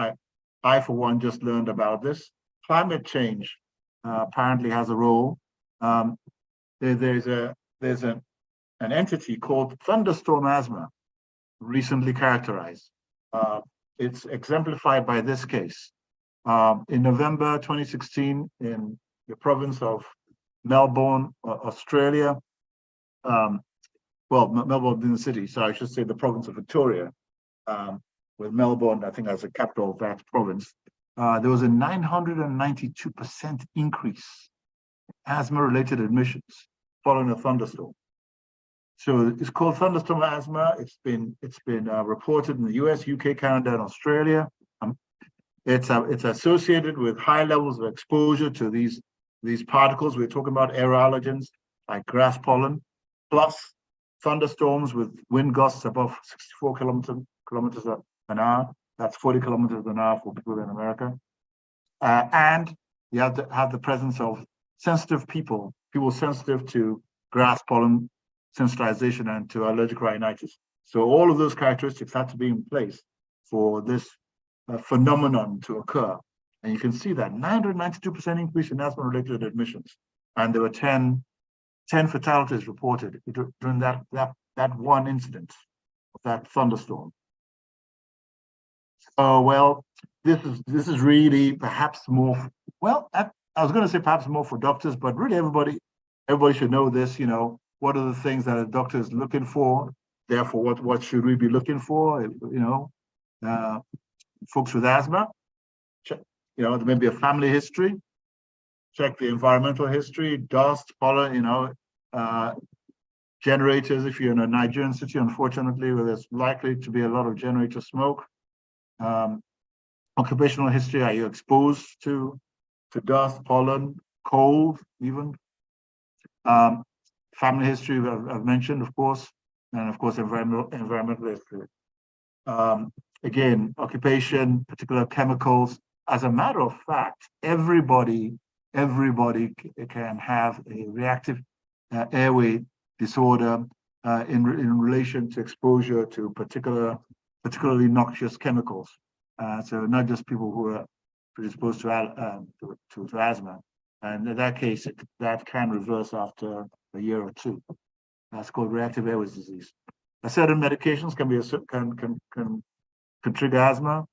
I for one just learned about this. Climate change apparently has a role. There's an entity called thunderstorm asthma, recently characterized. It's exemplified by this case. In November 2016, in the province of Melbourne, Australia, Melbourne in the city, so I should say the province of Victoria, with Melbourne, I think, as a capital of that province, there was a 992% increase asthma-related admissions following a thunderstorm. So it's called thunderstorm asthma. It's been reported in the US, UK, Canada, and Australia. It's associated with high levels of exposure to these particles. We're talking about air allergens like grass pollen, plus thunderstorms with wind gusts above 64 kilometers an hour. That's 40 kilometers an hour for people in America. And you have to have the presence of sensitive people sensitive to grass pollen sensitization and to allergic rhinitis. So all of those characteristics had to be in place for this phenomenon to occur. And you can see that 992% increase in asthma-related admissions. And there were 10 fatalities reported during that one incident of that thunderstorm. Oh, well, this is really perhaps more, well, I was going to say perhaps more for doctors, but really everybody should know this, what are the things that a doctor is looking for? Therefore, what should we be looking for? Folks with asthma, check, there may be a family history, check the environmental history, dust, pollen, generators. If you're in a Nigerian city, unfortunately, where there's likely to be a lot of generator smoke. Occupational history, are you exposed to dust, pollen, cold, even? Family history, I've mentioned, of course, and of course, environmental history. Again, occupation, particular chemicals. As a matter of fact, everybody can have a reactive airway disorder in relation to exposure to particularly noxious chemicals. So not just people who are predisposed to asthma. And in that case, that can reverse after a year or two. That's called reactive airways disease. Certain medications can trigger asthma.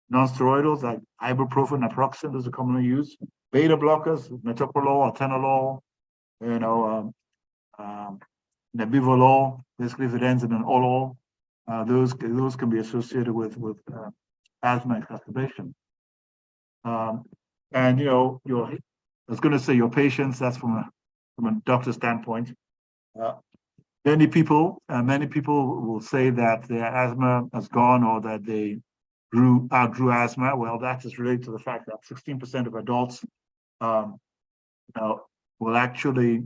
Non-steroidals like ibuprofen, naproxen, those are commonly used. Beta blockers, metoprolol, atenolol, nebivolol. Basically, if it ends in an olol, those can be associated with asthma exacerbation. And I was going to say your patients. That's from a doctor's standpoint. Many people will say that their asthma has gone or that they outgrew asthma. Well, that is related to the fact that 16% of adults will actually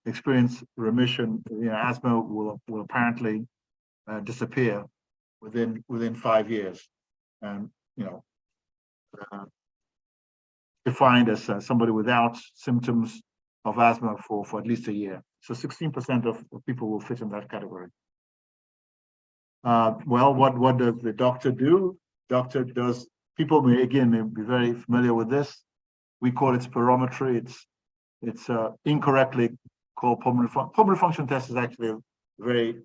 experience remission. Asthma will apparently disappear within 5 years, and defined as somebody without symptoms of asthma for at least a year. So 16% of people will fit in that category. Well, what does the doctor do? People may be very familiar with this. We call it spirometry. It's incorrectly called pulmonary function test. Is actually a very,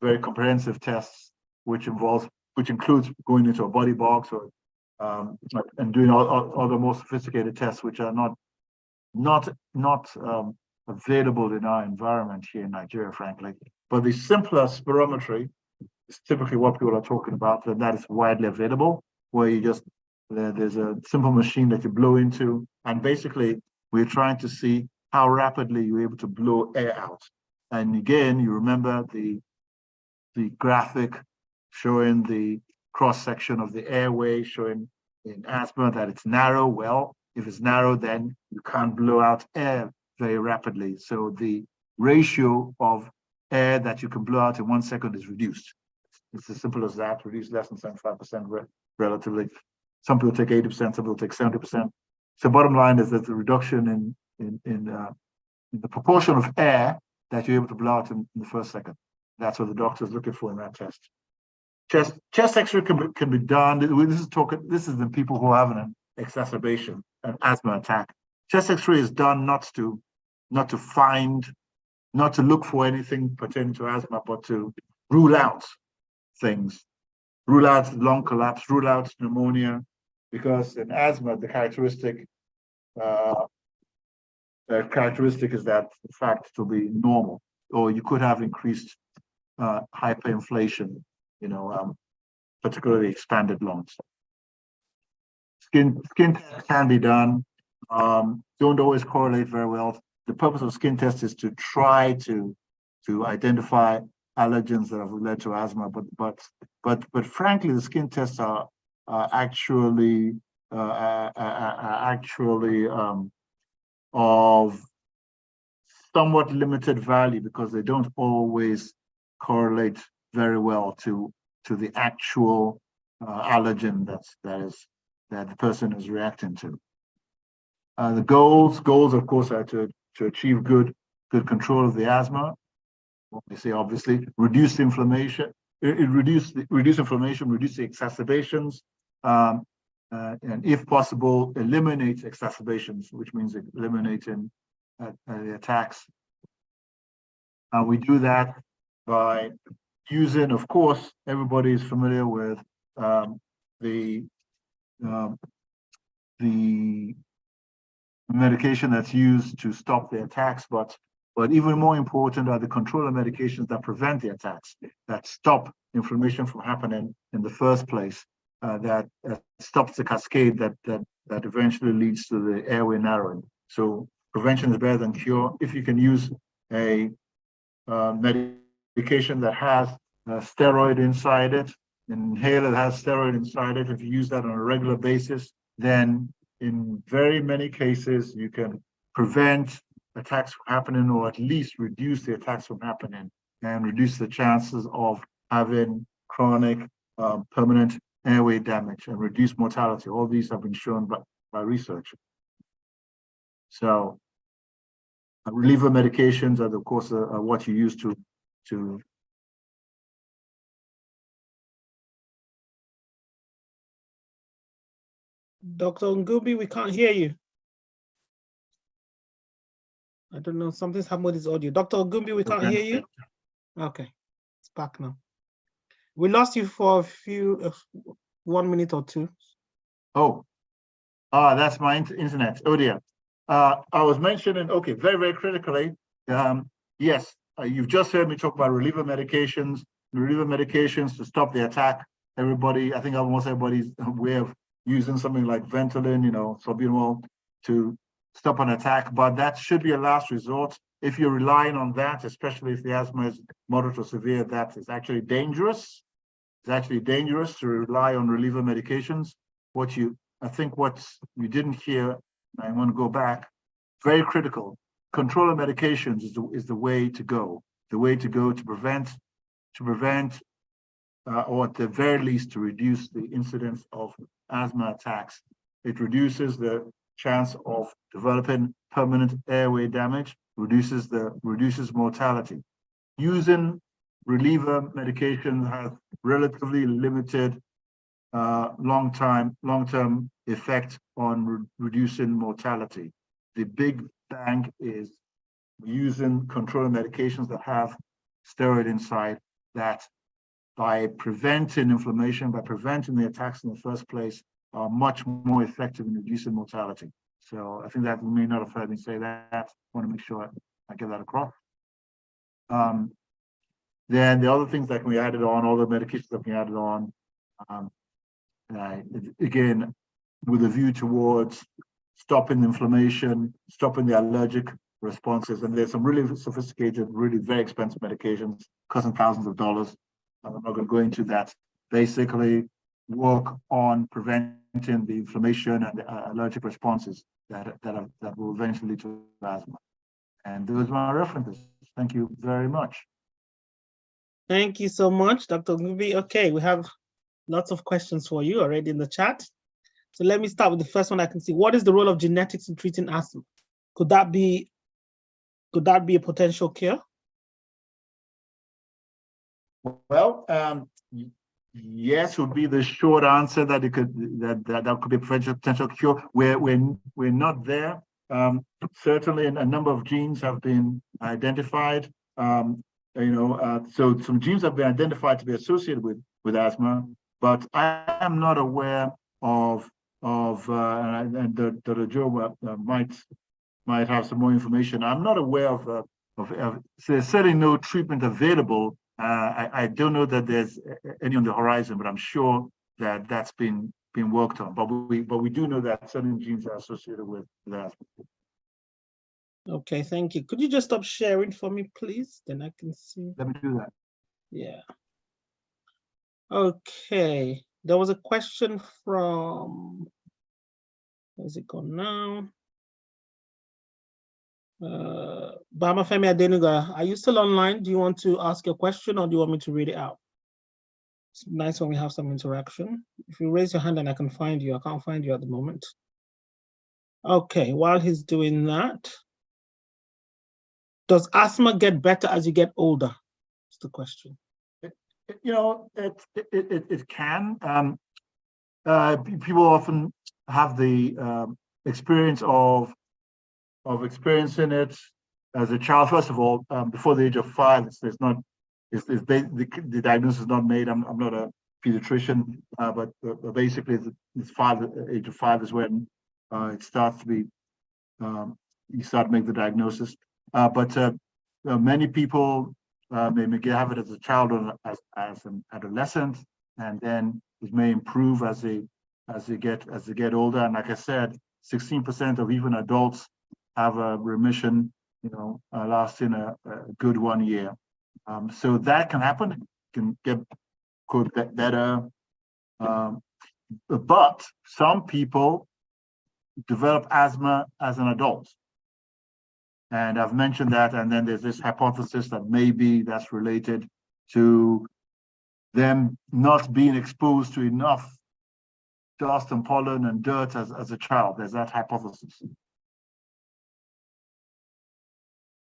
very comprehensive test, which includes going into a body box and doing all the more sophisticated tests, which are not available in our environment here in Nigeria, frankly. But the simpler spirometry is typically what people are talking about, and that is widely available, where there's a simple machine that you blow into, and basically we're trying to see how rapidly you're able to blow air out. And again, you remember the graphic showing the cross-section of the airway, showing in asthma that it's narrow. Well, if it's narrow, then you can't blow out air very rapidly. So the ratio of air that you can blow out in 1 second is reduced. It's as simple as that, reduced less than 75% relatively. Some people take 80%, some people take 70%. So bottom line is that the reduction in the proportion of air that you're able to blow out in the first second. That's what the doctor is looking for in that test. Chest X-ray can be done. This is the people who have an exacerbation, an asthma attack. Chest X-ray is done not to look for anything pertaining to asthma, but to rule out things, rule out lung collapse, rule out pneumonia, because in asthma the characteristic is that the fact to be normal, or you could have increased hyperinflation, particularly expanded lungs. Skin tests can be done. Don't always correlate very well. the purpose of skin tests is to try to identify allergens that have led to asthma, but frankly, the skin tests are actually of somewhat limited value because they don't always correlate very well to the actual allergen that the person is reacting to. The goals, of course, are to achieve good control of the asthma. We say obviously reduce inflammation, reduce inflammation, reduce the exacerbations, and if possible, eliminate exacerbations, which means eliminating the attacks. We do that by using, of course, everybody is familiar with the medication that's used to stop the attacks, but even more important are the controller medications that prevent the attacks, that stop inflammation from happening in the first place, that stops the cascade that eventually leads to the airway narrowing. So prevention is better than cure. If you can use a medication that has a steroid inside it, an inhaler that has steroid inside it, if you use that on a regular basis, then in very many cases, you can prevent attacks from happening, or at least reduce the attacks from happening, and reduce the chances of having chronic permanent airway damage and reduce mortality. All these have been shown by research. So reliever medications are, of course, what you use to Dr. Ngubi, we can't hear you. I don't know, something's happened with his audio. Dr. Ngubi, we can't hear you. Okay, it's back now. We lost you for a few, 1 minute or two. Oh, that's my internet. Oh dear. I was mentioning, okay, very critically, yes, you've just heard me talk about reliever medications to stop the attack. Everybody, I think almost everybody's aware of using something like Ventolin, salbutamol to stop an attack, but that should be a last resort. If you're relying on that, especially if the asthma is moderate or severe, that is actually dangerous. It's actually dangerous to rely on reliever medications. I think what you didn't hear, I want to go back, very critical. Controller medications is the way to go. The way to go to prevent, or at the very least to reduce the incidence of asthma attacks. It reduces the chance of developing permanent airway damage, reduces mortality. Using reliever medication has relatively limited long-term effect on reducing mortality. The big bang is using controller medications that have steroid inside, that by preventing inflammation, by preventing the attacks in the first place, are much more effective in reducing mortality. So I think that you may not have heard me say that. I want to make sure I get that across. Then the other things that can be added on, all the medications that can be added on, again, with a view towards stopping inflammation, stopping the allergic responses. And there's some really sophisticated, really very expensive medications costing thousands of dollars. I'm not going to go into that. Basically, work on preventing the inflammation and the allergic responses that will eventually lead to asthma. And those are my references. Thank you very much. Thank you so much, Dr. Ngubi. Okay, we have lots of questions for you already in the chat. So let me start with the first one I can see. What is the role of genetics in treating asthma? Could that be a potential cure? Well, yes would be the short answer, that it could that could be a potential cure. We're not there. Certainly, a number of genes have been identified. So some genes have been identified to be associated with asthma, but I am not aware of and Dr. Joe might have some more information. I'm not aware of so there's certainly no treatment available. I don't know that there's any on the horizon, but I'm sure that that's been worked on. But we do know that certain genes are associated with asthma. Okay, thank you. Could you just stop sharing for me, please? Then I can see. Let me do that. Yeah. Okay. There was a question from, where's it gone now? Bamafemi Adenuga, are you still online? Do you want to ask your question or do you want me to read it out? It's nice when we have some interaction. If you raise your hand and I can find you, I can't find you at the moment. Okay, while he's doing that, does asthma get better as you get older? That's the question. You know, it can. People often have the experience of experiencing it as a child. First of all, before the age of 5, the diagnosis is not made. I'm not a pediatrician, but basically it's age of 5 is when it starts to be, you start to make the diagnosis. But many people may have it as a child or as an adolescent, and then it may improve as they get older. And like I said, 16% of even adults have a remission, lasting a good 1 year. So that can happen. It can get better. But some people develop asthma as an adult. And I've mentioned that. And then there's this hypothesis that maybe that's related to them not being exposed to enough dust and pollen and dirt as a child. There's that hypothesis.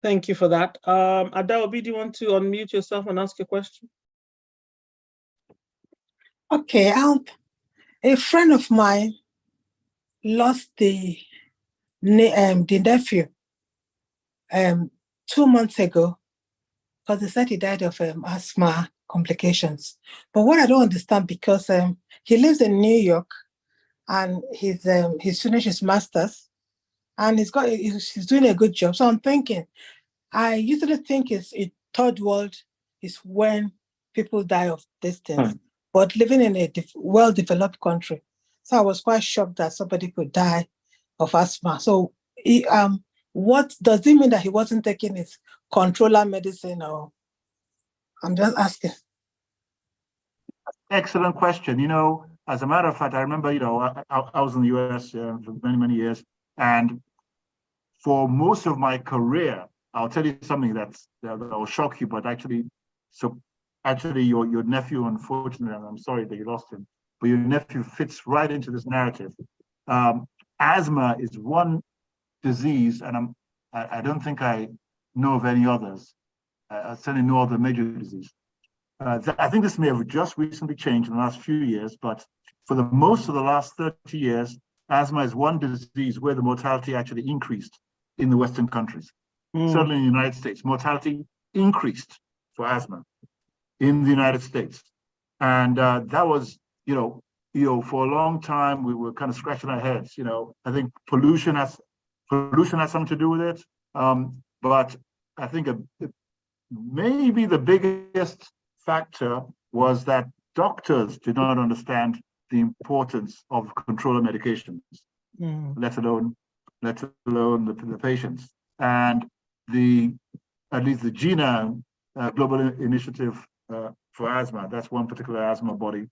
Thank you for that. Adaobi, do you want to unmute yourself and ask a question? Okay, a friend of mine lost the nephew 2 months ago because they said he died of asthma complications. But what I don't understand, because he lives in New York and he's finished his master's and he's doing a good job. So I'm thinking, I usually think it's a third world is when people die of these things, but living in a well-developed country. So I was quite shocked that somebody could die of asthma. So what does it mean that he wasn't taking his controller medicine, or? I'm just asking. Excellent question. As a matter of fact, I remember, I was in the US for many, many years. And for most of my career, I'll tell you something that will shock you, but actually, your nephew, unfortunately, I'm sorry that you lost him, but your nephew fits right into this narrative. Asthma is one disease, and I don't think I know of any others. I certainly know of the major disease. I think this may have just recently changed in the last few years, but for the most of the last 30 years, asthma is one disease where the mortality actually increased in the Western countries. Certainly in the United States, mortality increased for asthma in the United States. And that was, for a long time, we were kind of scratching our heads. I think pollution has something to do with it. But I think maybe the biggest factor was that doctors did not understand the importance of controller medications, let alone the patients. And at least the GINA Global Initiative for Asthma, that's one particular asthma body,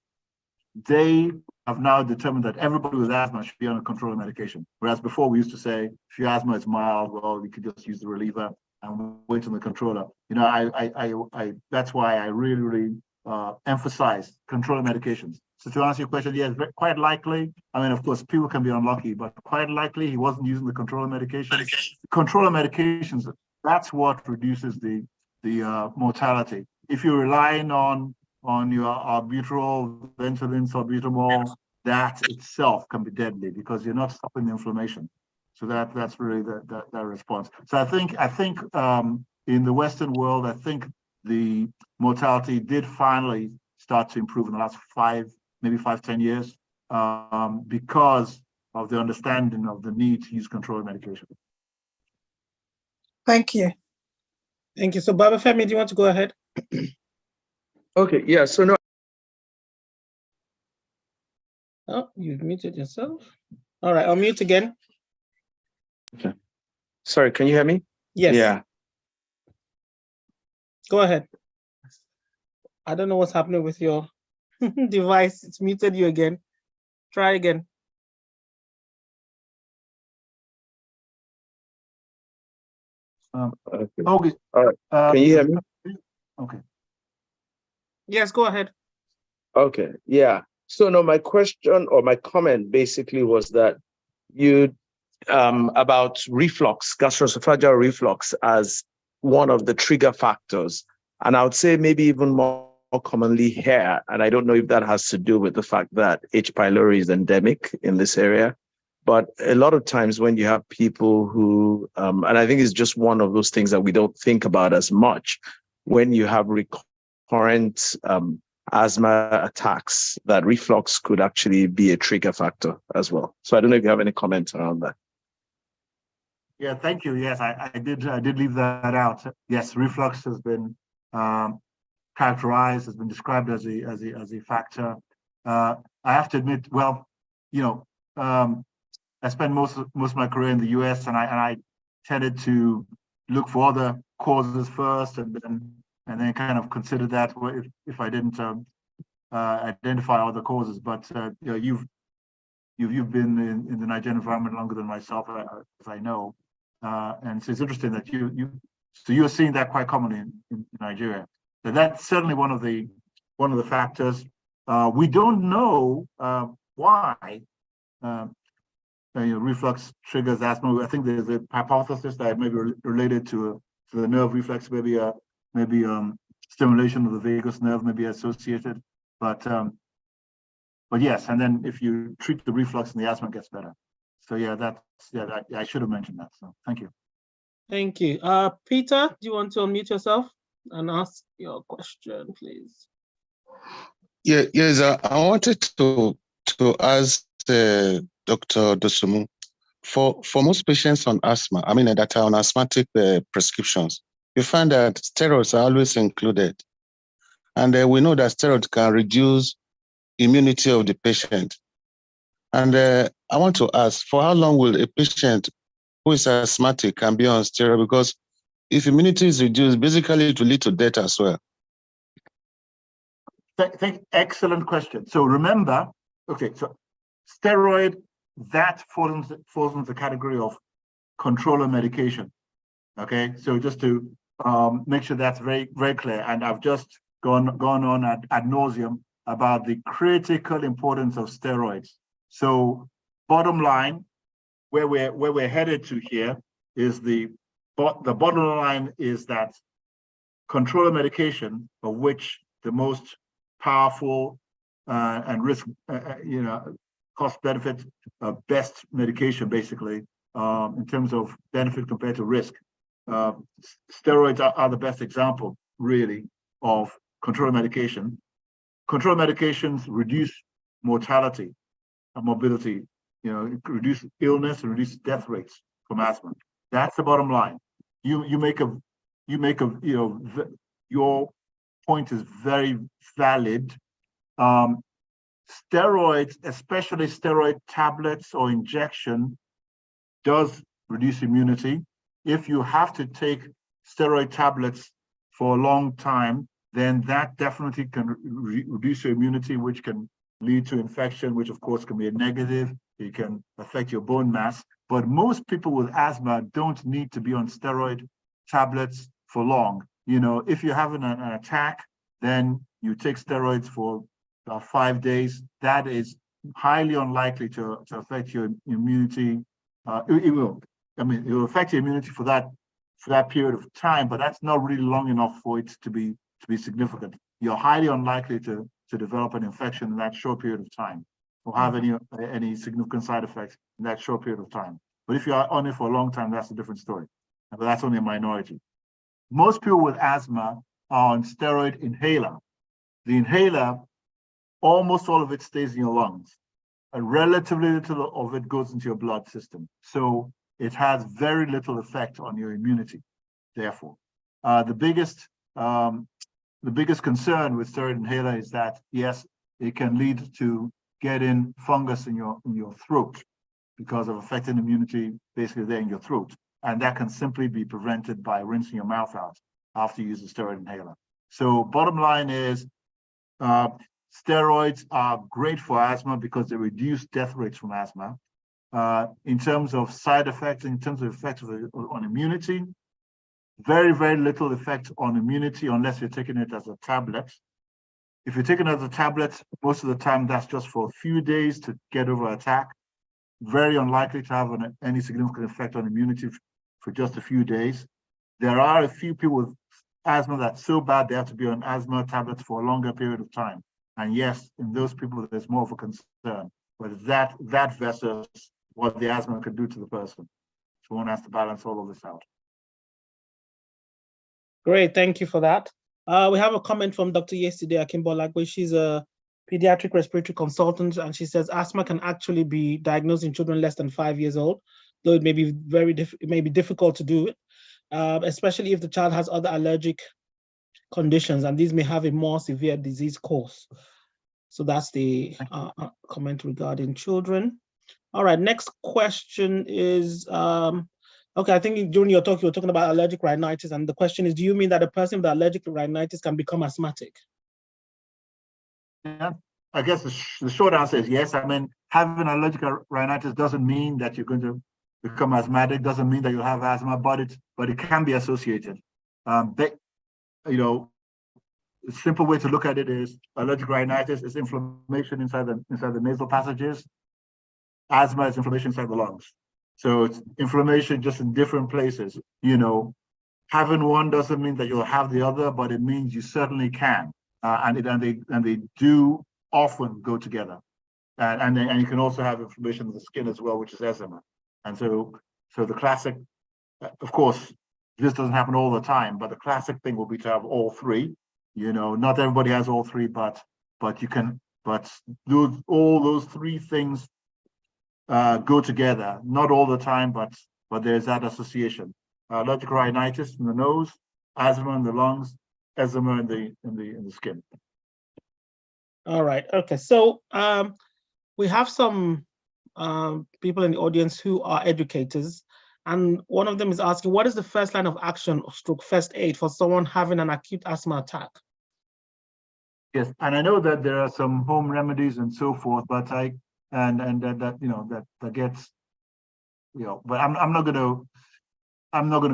they have now determined that everybody with asthma should be on a controller medication. Whereas before we used to say, if your asthma is mild, well, you could just use the reliever and wait on the controller. That's why I really, really emphasize controller medications. So to answer your question, yes, quite likely. I mean, of course, people can be unlucky, but quite likely he wasn't using the controller medications. Controller medications, that's what reduces the mortality. If you're relying on your albuterol, Ventolin, salbutamol, that itself can be deadly because you're not stopping the inflammation. So that's really that response. So I think in the Western world, I think the mortality did finally start to improve in the last 5-10 years, because of the understanding of the need to use controlled medication. Thank you. Thank you. So Babafemi, do you want to go ahead? Okay, yeah, so no. Oh, you've muted yourself. All right, I'll mute again. Okay. Sorry, can you hear me? Yes. Yeah. Go ahead. I don't know what's happening with your device. It's muted you again. Try again. Okay. Okay. All right. Can you hear me? Okay. Yes, go ahead. Okay. Yeah. So no, my question or my comment basically was that you about reflux, gastroesophageal reflux as one of the trigger factors. And I would say maybe even more commonly hair. And I don't know if that has to do with the fact that H. pylori is endemic in this area. But a lot of times when you have people who, and I think it's just one of those things that we don't think about as much, when you have recurrent asthma attacks, that reflux could actually be a trigger factor as well. So I don't know if you have any comments around that. Yeah, thank you. Yes, I did leave that out. Yes, reflux has been characterized, has been described as a factor. I have to admit, well, you know, I spent most of my career in the US, and I tended to look for other causes first, and then kind of consider that if I didn't identify other causes. But you know, you've been in the Nigerian environment longer than myself, as I know, and so it's interesting that you're seeing that quite commonly in Nigeria. So that's certainly one of the factors. We don't know why reflux triggers asthma. I think there's a hypothesis that may be related to the nerve reflex, maybe stimulation of the vagus nerve may be associated, but yes, and then if you treat the reflux, and the asthma gets better. So yeah, I should have mentioned that. So thank you. Thank you. Peter, do you want to unmute yourself and ask your question, please? Yeah, yes, I wanted to ask Dr. Dosumu, for most patients on asthma, I mean that are on asthmatic prescriptions, you find that steroids are always included, and we know that steroids can reduce immunity of the patient. And I want to ask, for how long will a patient who is asthmatic can be on steroid? Because if immunity is reduced, basically it will lead to death as well. Excellent question. So remember, okay, so steroid, that falls into the category of controller medication. Okay, so just to make sure that's very, very clear, and I've just gone on ad nauseum about the critical importance of steroids. So bottom line, where we're headed to here is the bottom line is that controller medication, of which the most powerful and risk, cost benefit, best medication basically in terms of benefit compared to risk. Steroids are the best example really of controller medication. Control medications reduce mortality and morbidity, reduce illness and reduce death rates from asthma. That's the bottom line. Your point is very valid. Steroids, especially steroid tablets or injection, does reduce immunity. If you have to take steroid tablets for a long time, then that definitely can reduce your immunity, which can lead to infection, which of course can be a negative. It can affect your bone mass. But most people with asthma don't need to be on steroid tablets for long. If you're having an attack, then you take steroids for about 5 days. That is highly unlikely to affect your immunity. It will affect your immunity for that period of time, but that's not really long enough for it to be significant. You're highly unlikely to develop an infection in that short period of time or have any significant side effects in that short period of time. But if you are on it for a long time, that's a different story. But that's only a minority. Most people with asthma are on steroid inhaler. The inhaler, almost all of it stays in your lungs, and relatively little of it goes into your blood system. So it has very little effect on your immunity. Therefore, the biggest concern with steroid inhaler is that yes, it can lead to getting fungus in your throat because of affecting immunity basically there in your throat. and that can simply be prevented by rinsing your mouth out after you use a steroid inhaler. So bottom line is, steroids are great for asthma because they reduce death rates from asthma. In terms of side effects, in terms of effects on immunity, very, very little effect on immunity unless you're taking it as a tablet. If you're taking it as a tablet, most of the time that's just for a few days to get over an attack. Very unlikely to have any significant effect on immunity for just a few days. There are a few people with asthma that's so bad they have to be on asthma tablets for a longer period of time. And yes, in those people, there's more of a concern. But that versus what the asthma could do to the person. So one has to balance all of this out. Great, thank you for that. We have a comment from Dr. Yesterday Akimbolagwe. She's a pediatric respiratory consultant, and she says asthma can actually be diagnosed in children less than 5 years old, though it may be difficult to do it, especially if the child has other allergic conditions, and these may have a more severe disease course. So that's the comment regarding children. All right, next question is, okay, I think during your talk, you were talking about allergic rhinitis, and the question is, do you mean that a person with allergic rhinitis can become asthmatic? Yeah, I guess the short answer is yes. I mean, having allergic rhinitis doesn't mean that you're going to become asthmatic, doesn't mean that you'll have asthma, but it can be associated. The simple way to look at it is allergic rhinitis is inflammation inside the nasal passages. Asthma is inflammation inside the lungs. So it's inflammation just in different places. Having one doesn't mean that you'll have the other, but it means you certainly can. And they do often go together. And you can also have inflammation of the skin as well, which is eczema. And so the classic, of course, this doesn't happen all the time, but the classic thing will be to have all three. Not everybody has all three, but all those three things go together. Not all the time, but there's that association. Allergic rhinitis in the nose, asthma in the lungs, eczema in the skin. All right. Okay. So we have some people in the audience who are educators, and one of them is asking, what is the first line of action / first aid for someone having an acute asthma attack? Yes, and I know that there are some home remedies and so forth, but that gets, but I'm not going to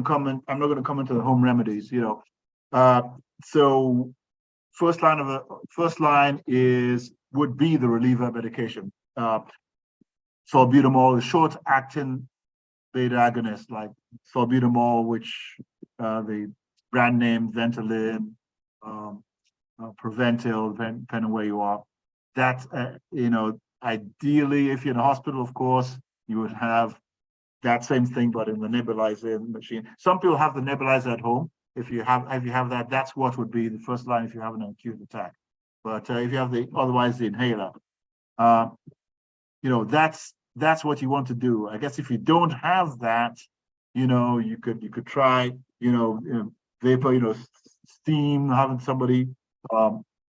comment. I'm not going to comment on the home remedies. So first line would be the reliever medication. Salbutamol is short-acting beta agonist like salbutamol, which the brand name Ventolin, Preventil, depending on where you are. That ideally, if you're in a hospital, of course, you would have that same thing, but in the nebulizer machine. Some people have the nebulizer at home. If you have that, that's what would be the first line if you have an acute attack. But if you have otherwise the inhaler, that's what you want to do. I guess if you don't have that, you could try, vapor, steam, having somebody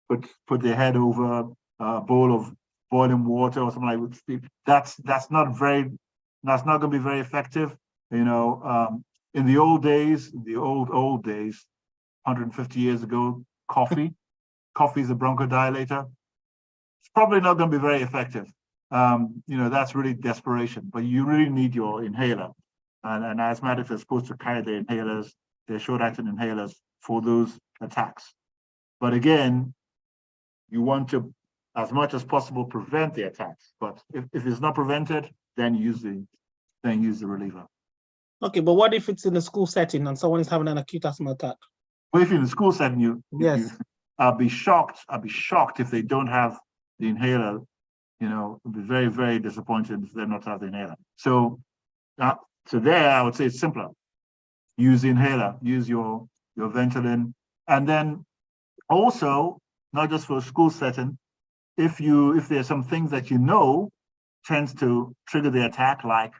put their head over a bowl of boiling water or something like that. That's not going to be very effective. In the old days, the old days, 150 years ago, coffee is a bronchodilator. It's probably not going to be very effective. That's really desperation, but you really need your inhaler. And asthmatics are supposed to carry their inhalers, their short-acting inhalers for those attacks. But again, you want to, as much as possible, prevent the attacks. But if it's not prevented, then use the reliever. Okay, but what if it's in a school setting and someone is having an acute asthma attack? Well, if you're in a school setting, I'll be shocked if they don't have the inhaler. I'll be very, very disappointed if they not have the inhaler. So there, I would say it's simpler. Use the inhaler, use your Ventolin, and then also, not just for a school setting, if there's some things that tends to trigger the attack, like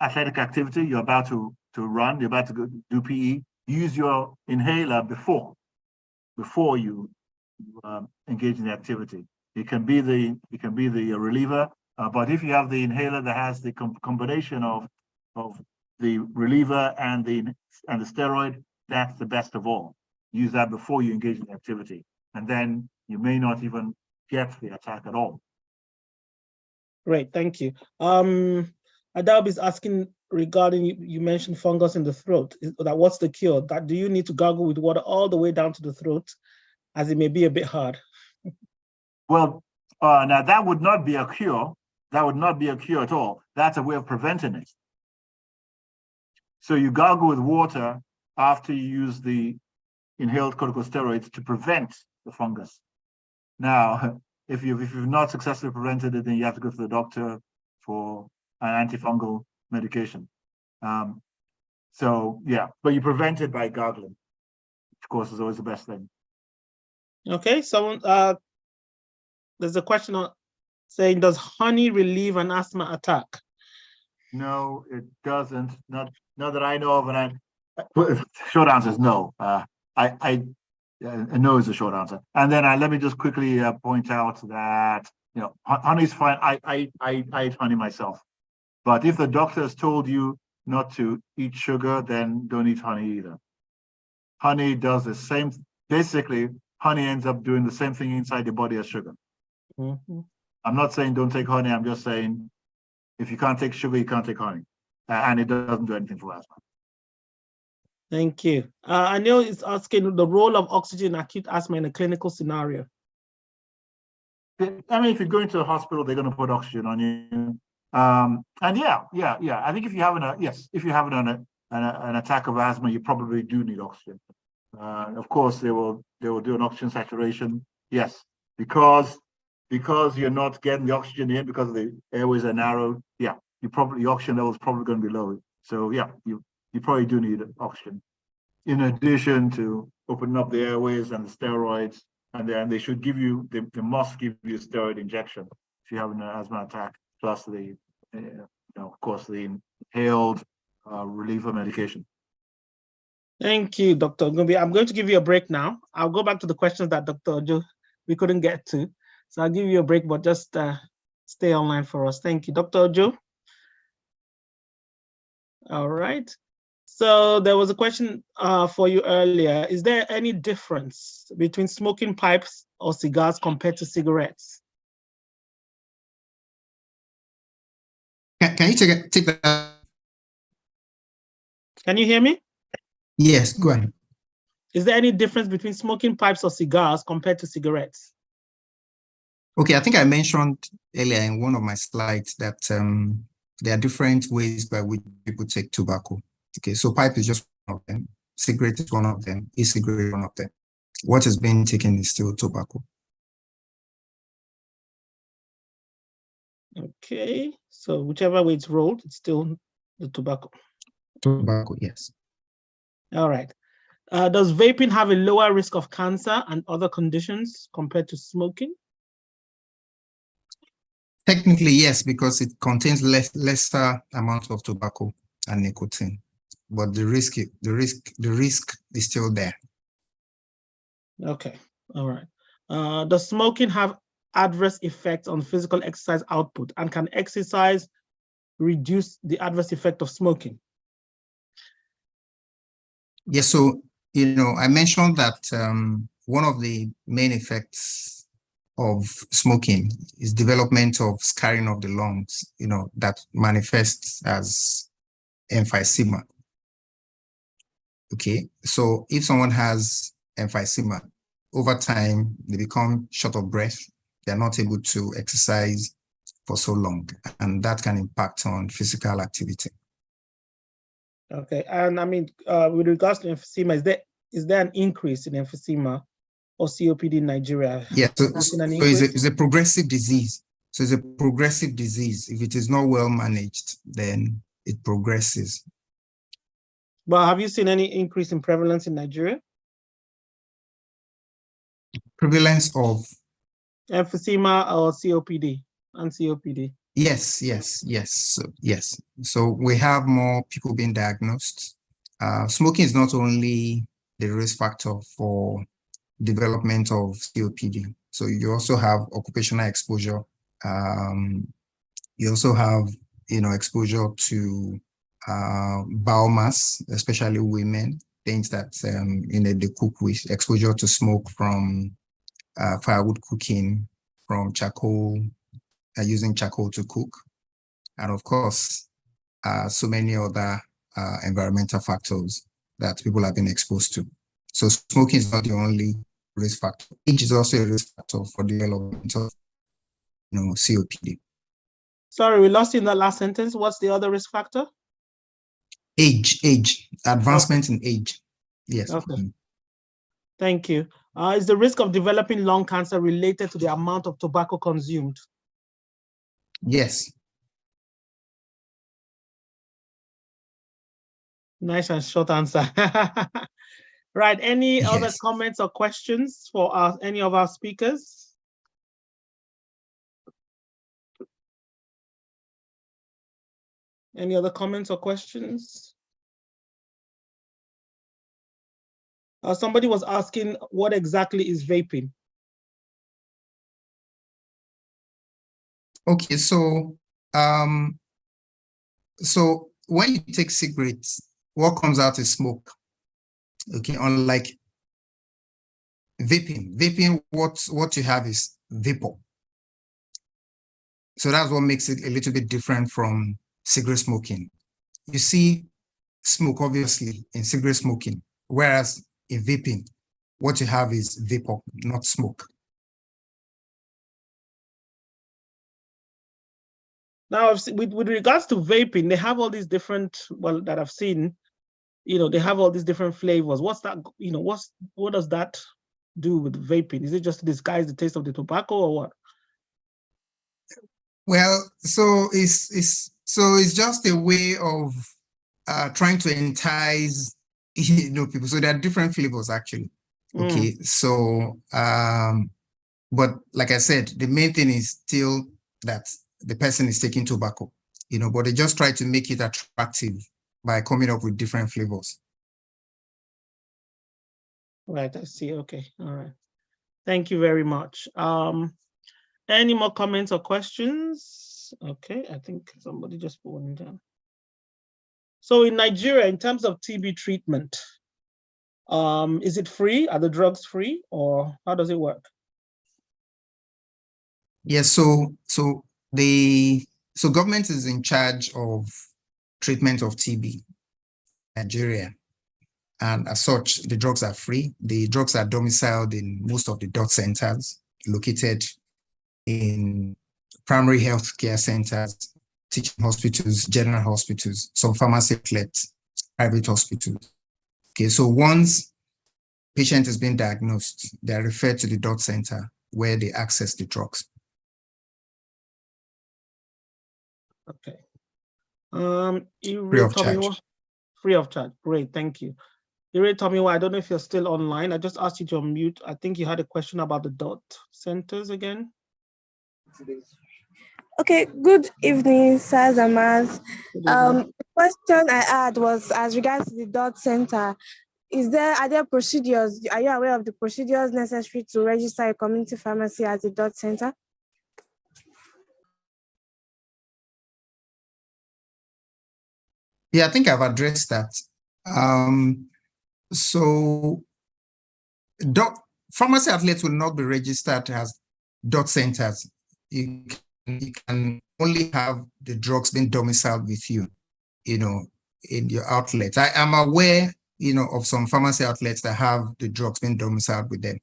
athletic activity, you're about to run, you're about to go do PE, use your inhaler before you engage in the activity. It can be the reliever, but if you have the inhaler that has the combination of the reliever and the steroid, that's the best of all. Use that before you engage in the activity, and then you may not even get the attack at all. Great, thank you. Adab is asking regarding, you mentioned fungus in the throat. What's the cure? That do you need to gargle with water all the way down to the throat, as it may be a bit hard? Well, now that would not be a cure. That would not be a cure at all. That's a way of preventing it. So you gargle with water after you use the inhaled corticosteroids to prevent the fungus. Now, if you've not successfully prevented it, then you have to go to the doctor for an antifungal medication. So yeah, but you prevent it by gargling. Of course, is always the best thing. Okay, someone there's a question saying, does honey relieve an asthma attack? No, it doesn't. Not that I know of, and short answer is no. No is the short answer. And then let me just quickly point out that honey's fine. I eat honey myself, but if the doctor has told you not to eat sugar, then don't eat honey either. Honey does the same. Basically, honey ends up doing the same thing inside your body as sugar. Mm-hmm. I'm not saying don't take honey. I'm just saying if you can't take sugar, you can't take honey, and it doesn't do anything for asthma. Thank you. I know it's asking the role of oxygen in acute asthma in a clinical scenario. I mean, if you're going to the hospital, they're going to put oxygen on you. And yeah. I think if you're having an attack of asthma, you probably do need oxygen. Of course, they will do an oxygen saturation. Yes, because you're not getting the oxygen in because the airways are narrow. Yeah, your oxygen level is probably going to be low. So yeah, you probably do need oxygen, in addition to opening up the airways and the steroids, and then they should give you, they must give you a steroid injection if you have an asthma attack, plus the, of course, the inhaled reliever medication. Thank you, Dr. Ogumbi. I'm going to give you a break now. I'll go back to the questions that Dr. Ojo, we couldn't get to. So I'll give you a break, but just stay online for us. Thank you, Dr. Ojo. All right. So there was a question for you earlier. Is there any difference between smoking pipes or cigars compared to cigarettes? Can you take that? Can you hear me? Yes, go ahead. Is there any difference between smoking pipes or cigars compared to cigarettes? Okay, I think I mentioned earlier in one of my slides that there are different ways by which people take tobacco. Okay, so pipe is just one of them. Cigarette is one of them. E-cigarette is one of them. What is being taken is still tobacco. Okay, so whichever way it's rolled, it's still the tobacco. Tobacco, yes. All right. Does vaping have a lower risk of cancer and other conditions compared to smoking? Technically, yes, because it contains lesser amount of tobacco and nicotine, but the risk is still there. Okay, all right. Does smoking have adverse effects on physical exercise output, and can exercise reduce the adverse effect of smoking? Yes, so I mentioned that one of the main effects of smoking is development of scarring of the lungs, that manifests as emphysema. Okay, so if someone has emphysema, over time, they become short of breath. They're not able to exercise for so long, and that can impact on physical activity. Okay, and I mean, with regards to emphysema, is there an increase in emphysema or COPD in Nigeria? Yeah, so it's a progressive disease. So it's a progressive disease. If it is not well managed, then it progresses. Well, have you seen any increase in prevalence in Nigeria? Prevalence of emphysema or COPD and COPD? Yes. So we have more people being diagnosed. Smoking is not only the risk factor for development of COPD. So you also have occupational exposure. You also have, exposure to biomass, especially women, things that they cook with, exposure to smoke from firewood cooking, from charcoal, using charcoal to cook, and of course, so many other environmental factors that people have been exposed to. So smoking is not the only risk factor. Age is also a risk factor for the development of COPD. Sorry, we lost you in that last sentence. What's the other risk factor? Age, advancement in age. Yes. Okay. Thank you. Is the risk of developing lung cancer related to the amount of tobacco consumed? Yes. Nice and short answer. Right. Any other comments or questions for any of our speakers? Any other comments or questions? Somebody was asking, what exactly is vaping? Okay, so so when you take cigarettes, what comes out is smoke. Okay, unlike vaping, what you have is vapor. So that's what makes it a little bit different from cigarette smoking. You see smoke, obviously, in cigarette smoking, whereas in vaping, what you have is vapor, not smoke. Now, with regards to vaping, they have all these different, well, that I've seen, they have all these different flavors. What's that, what does that do with vaping? Is it just to disguise the taste of the tobacco or what? Well, so it's just a way of trying to entice people. So there are different flavors actually. Okay, so but like I said, the main thing is still that the person is taking tobacco, but they just try to make it attractive by coming up with different flavors. Right, I see. Okay, all right. Thank you very much. Any more comments or questions? Okay, I think somebody just put one down. So in Nigeria, in terms of TB treatment, is it free? Are the drugs free, or how does it work? Yes, so government is in charge of treatment of TB in Nigeria. And as such, the drugs are free. The drugs are domiciled in most of the DOT centers located in primary health care centers, teaching hospitals, general hospitals, some pharmacy outlets, private hospitals. Okay, so once patient has been diagnosed, they are referred to the DOT center where they access the drugs. Okay. Free of charge. Free of charge. Great, thank you. Tomiwa, I don't know if you're still online. I just asked you to unmute. I think you had a question about the DOT centers again. Okay, good evening, sirs and ma'ams. The question I had was as regards to the DOT center. Are there procedures? Are you aware of the procedures necessary to register a community pharmacy as a DOT center? Yeah, I think I've addressed that. So pharmacy outlets will not be registered as DOT centers. You can only have the drugs being domiciled with you, in your outlet. I am aware, of some pharmacy outlets that have the drugs being domiciled with them.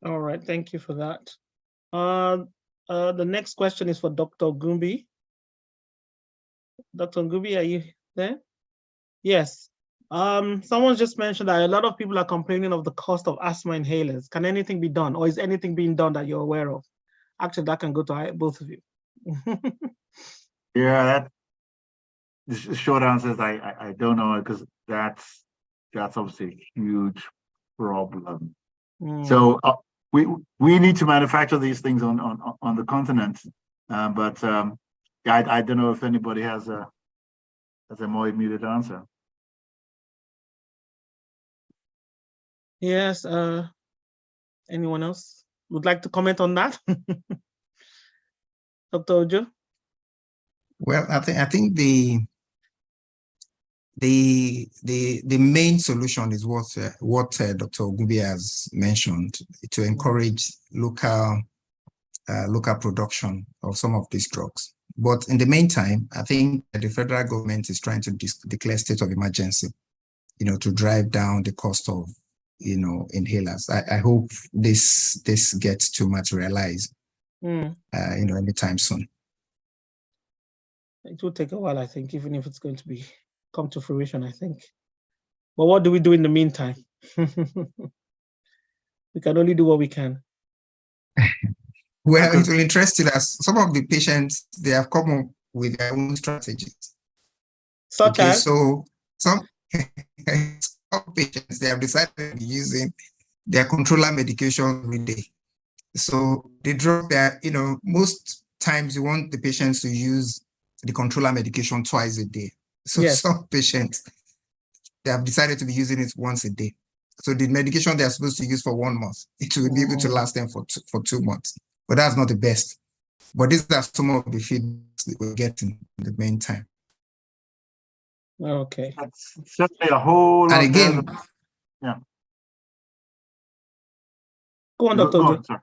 All right, thank you for that. The next question is for Dr. Gumbi. Dr. Gumbi, are you there? Yes. Someone just mentioned that a lot of people are complaining of the cost of asthma inhalers. Can anything be done, or is anything being done that you're aware of? Actually, that can go to both of you. Yeah, the short answer is I don't know, because that's obviously a huge problem. So we need to manufacture these things on the continent, but I don't know if anybody has a more immediate answer. Yes. Anyone else would like to comment on that? Dr. Ojo? Well, I think the main solution is what Dr. Ogunbi has mentioned, to encourage local production of some of these drugs. But in the meantime, I think the federal government is trying to declare state of emergency, to drive down the cost of, inhalers. I hope this gets to materialize, anytime soon. It will take a while, I think, even if it's going to come to fruition, I think. But what do we do in the meantime? We can only do what we can. Well, it will interest you that some of the patients, they have come up with their own strategies. Such as? So some patients, they have decided to be using their controller medication every day. So the drug that, most times you want the patients to use the controller medication twice a day. So yes. Some patients, they have decided to be using it once a day. So the medication they're supposed to use for 1 month, it will be able to last them for 2 months. But that's not the best. But these are some of the feedbacks that we're getting in the meantime. Okay. That's certainly a whole lot. And again, yeah. Go on, Dr. Go on, sir.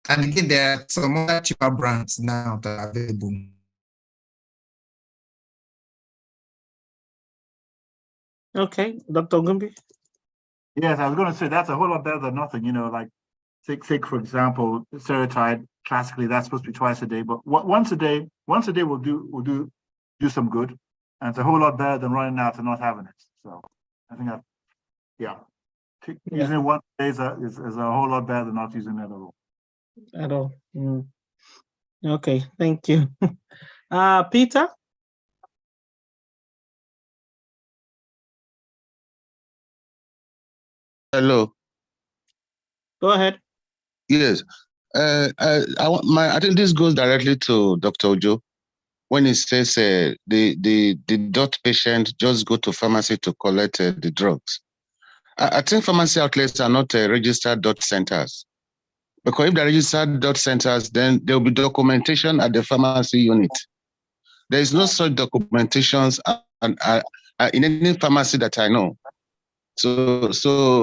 And again, there are some other cheaper brands now that are available. Okay, Dr. Gumbi. Yes, I was going to say that's a whole lot better than nothing. Like take for example, Seretide. Classically, that's supposed to be twice a day, but once a day will do some good, and it's a whole lot better than running out and not having it. So I think that, using it one day is a whole lot better than not using it at all. At all. Okay, thank you. Peter? Hello. Go ahead. Yes. I think this goes directly to Dr. Ojo when he says the DOT patient just go to pharmacy to collect the drugs. I think pharmacy outlets are not registered DOT centers. Because if they're registered DOT centers, then there will be documentation at the pharmacy unit. There is no such documentations in any pharmacy that I know. So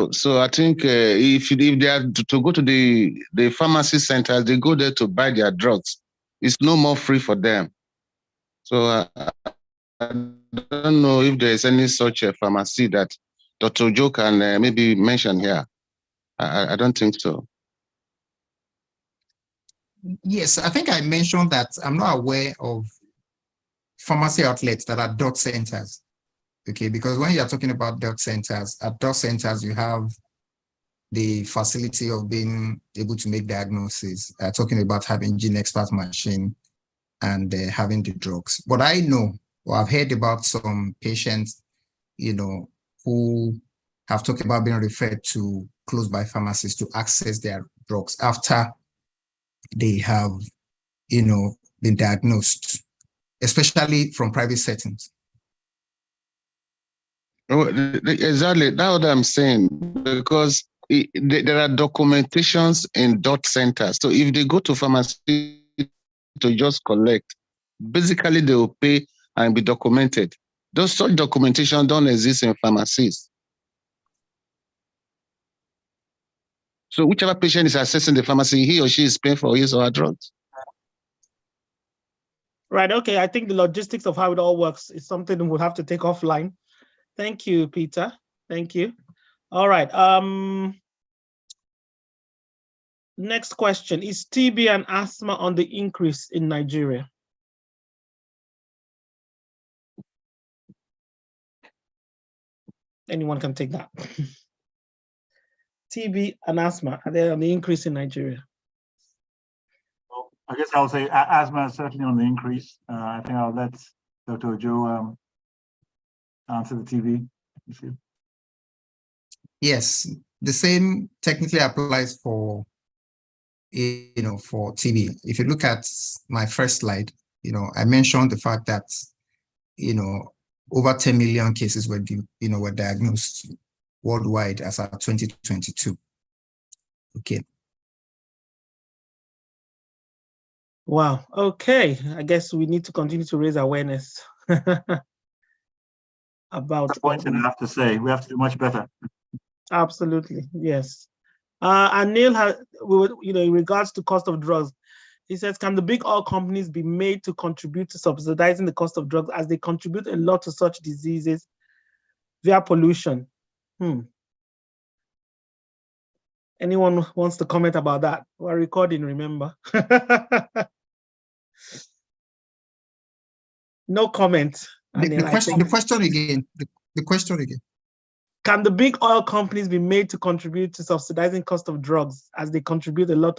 I think if they are to go to the pharmacy centers, they go there to buy their drugs. It's no more free for them. So I don't know if there is any such a pharmacy that Dr. Ojo can maybe mention here. I don't think so. Yes, I think I mentioned that I'm not aware of pharmacy outlets that are DOT centers. Okay, because when you're talking about DOT centers, at DOT centers, you have the facility of being able to make diagnoses, talking about having gene expert machine and having the drugs. But I know, or I've heard about some patients, who have talked about being referred to close by pharmacies to access their drugs after they have, been diagnosed, especially from private settings. Oh, exactly, that's what I'm saying, because there are documentations in DOT centers. So if they go to pharmacy to just collect, basically they will pay and be documented. Those such documentation don't exist in pharmacies. So whichever patient is accessing the pharmacy, he or she is paying for his or her drugs. Right, okay, I think the logistics of how it all works is something we'll have to take offline. Thank you, Peter. Thank you. All right. Next question. Is TB and asthma on the increase in Nigeria? Anyone can take that. TB and asthma, are they on the increase in Nigeria? Well, I guess I'll say asthma is certainly on the increase. I think I'll let Dr. Ojo answer the TB issue. Yes, the same technically applies for, for TB. If you look at my first slide, I mentioned the fact that, over 10 million cases were diagnosed worldwide as of 2022. Okay. Wow. Okay. I guess we need to continue to raise awareness about Points and I have to say, we have to do much better. Absolutely. Yes. And Neil has, in regards to cost of drugs, he says, can the big oil companies be made to contribute to subsidizing the cost of drugs as they contribute a lot to such diseases via pollution? Anyone wants to comment about that? We're recording, remember? No comment. The question again. Can the big oil companies be made to contribute to subsidizing cost of drugs as they contribute a lot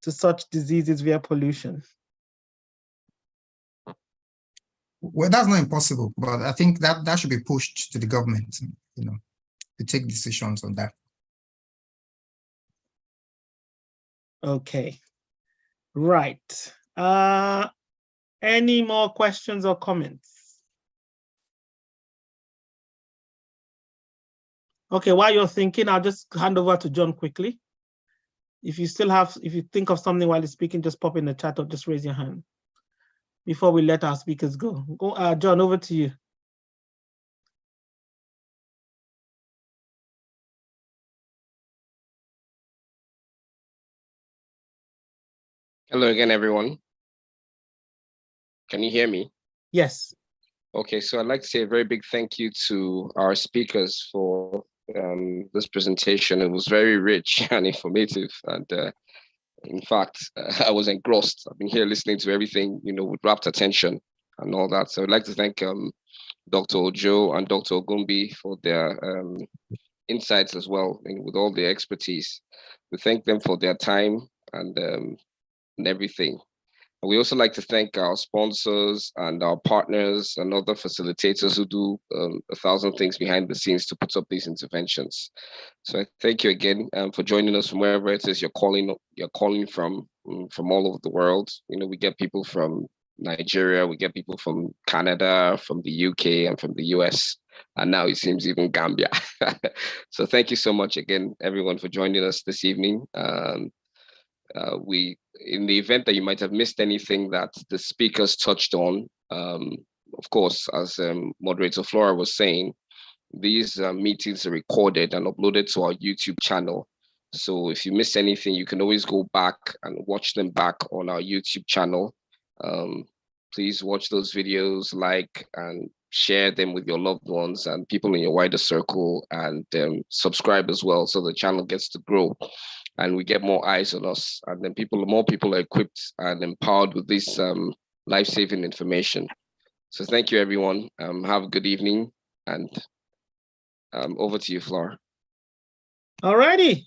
to such diseases via pollution? Well, that's not impossible, but I think that should be pushed to the government, to take decisions on that. Okay, right. Any more questions or comments? Okay, while you're thinking, I'll just hand over to John quickly. If you think of something while he's speaking, just pop in the chat or just raise your hand before we let our speakers go. John, over to you. Hello again, everyone. Can you hear me? Yes. Okay, so I'd like to say a very big thank you to our speakers for this presentation. It was very rich and informative. And in fact, I was engrossed. I've been here listening to everything, with rapt attention and all that. So I'd like to thank Dr. Ojo and Dr. Ogumbi for their insights as well, and with all their expertise. We thank them for their time and everything. We also like to thank our sponsors and our partners and other facilitators who do 1,000 things behind the scenes to put up these interventions. So I thank you again for joining us from wherever it is you're calling from all over the world. We get people from Nigeria, we get people from Canada, from the UK, and from the US, and now it seems even Gambia. So thank you so much again, everyone, for joining us this evening. In the event that you might have missed anything that the speakers touched on, of course, as Moderator Flora was saying, these meetings are recorded and uploaded to our YouTube channel. So if you missed anything, you can always go back and watch them back on our YouTube channel. Please watch those videos, like and share them with your loved ones and people in your wider circle, and subscribe as well so the channel gets to grow and we get more eyes on us, and then more people are equipped and empowered with this life-saving information. So thank you, everyone. Have a good evening, and over to you, Flora. All righty.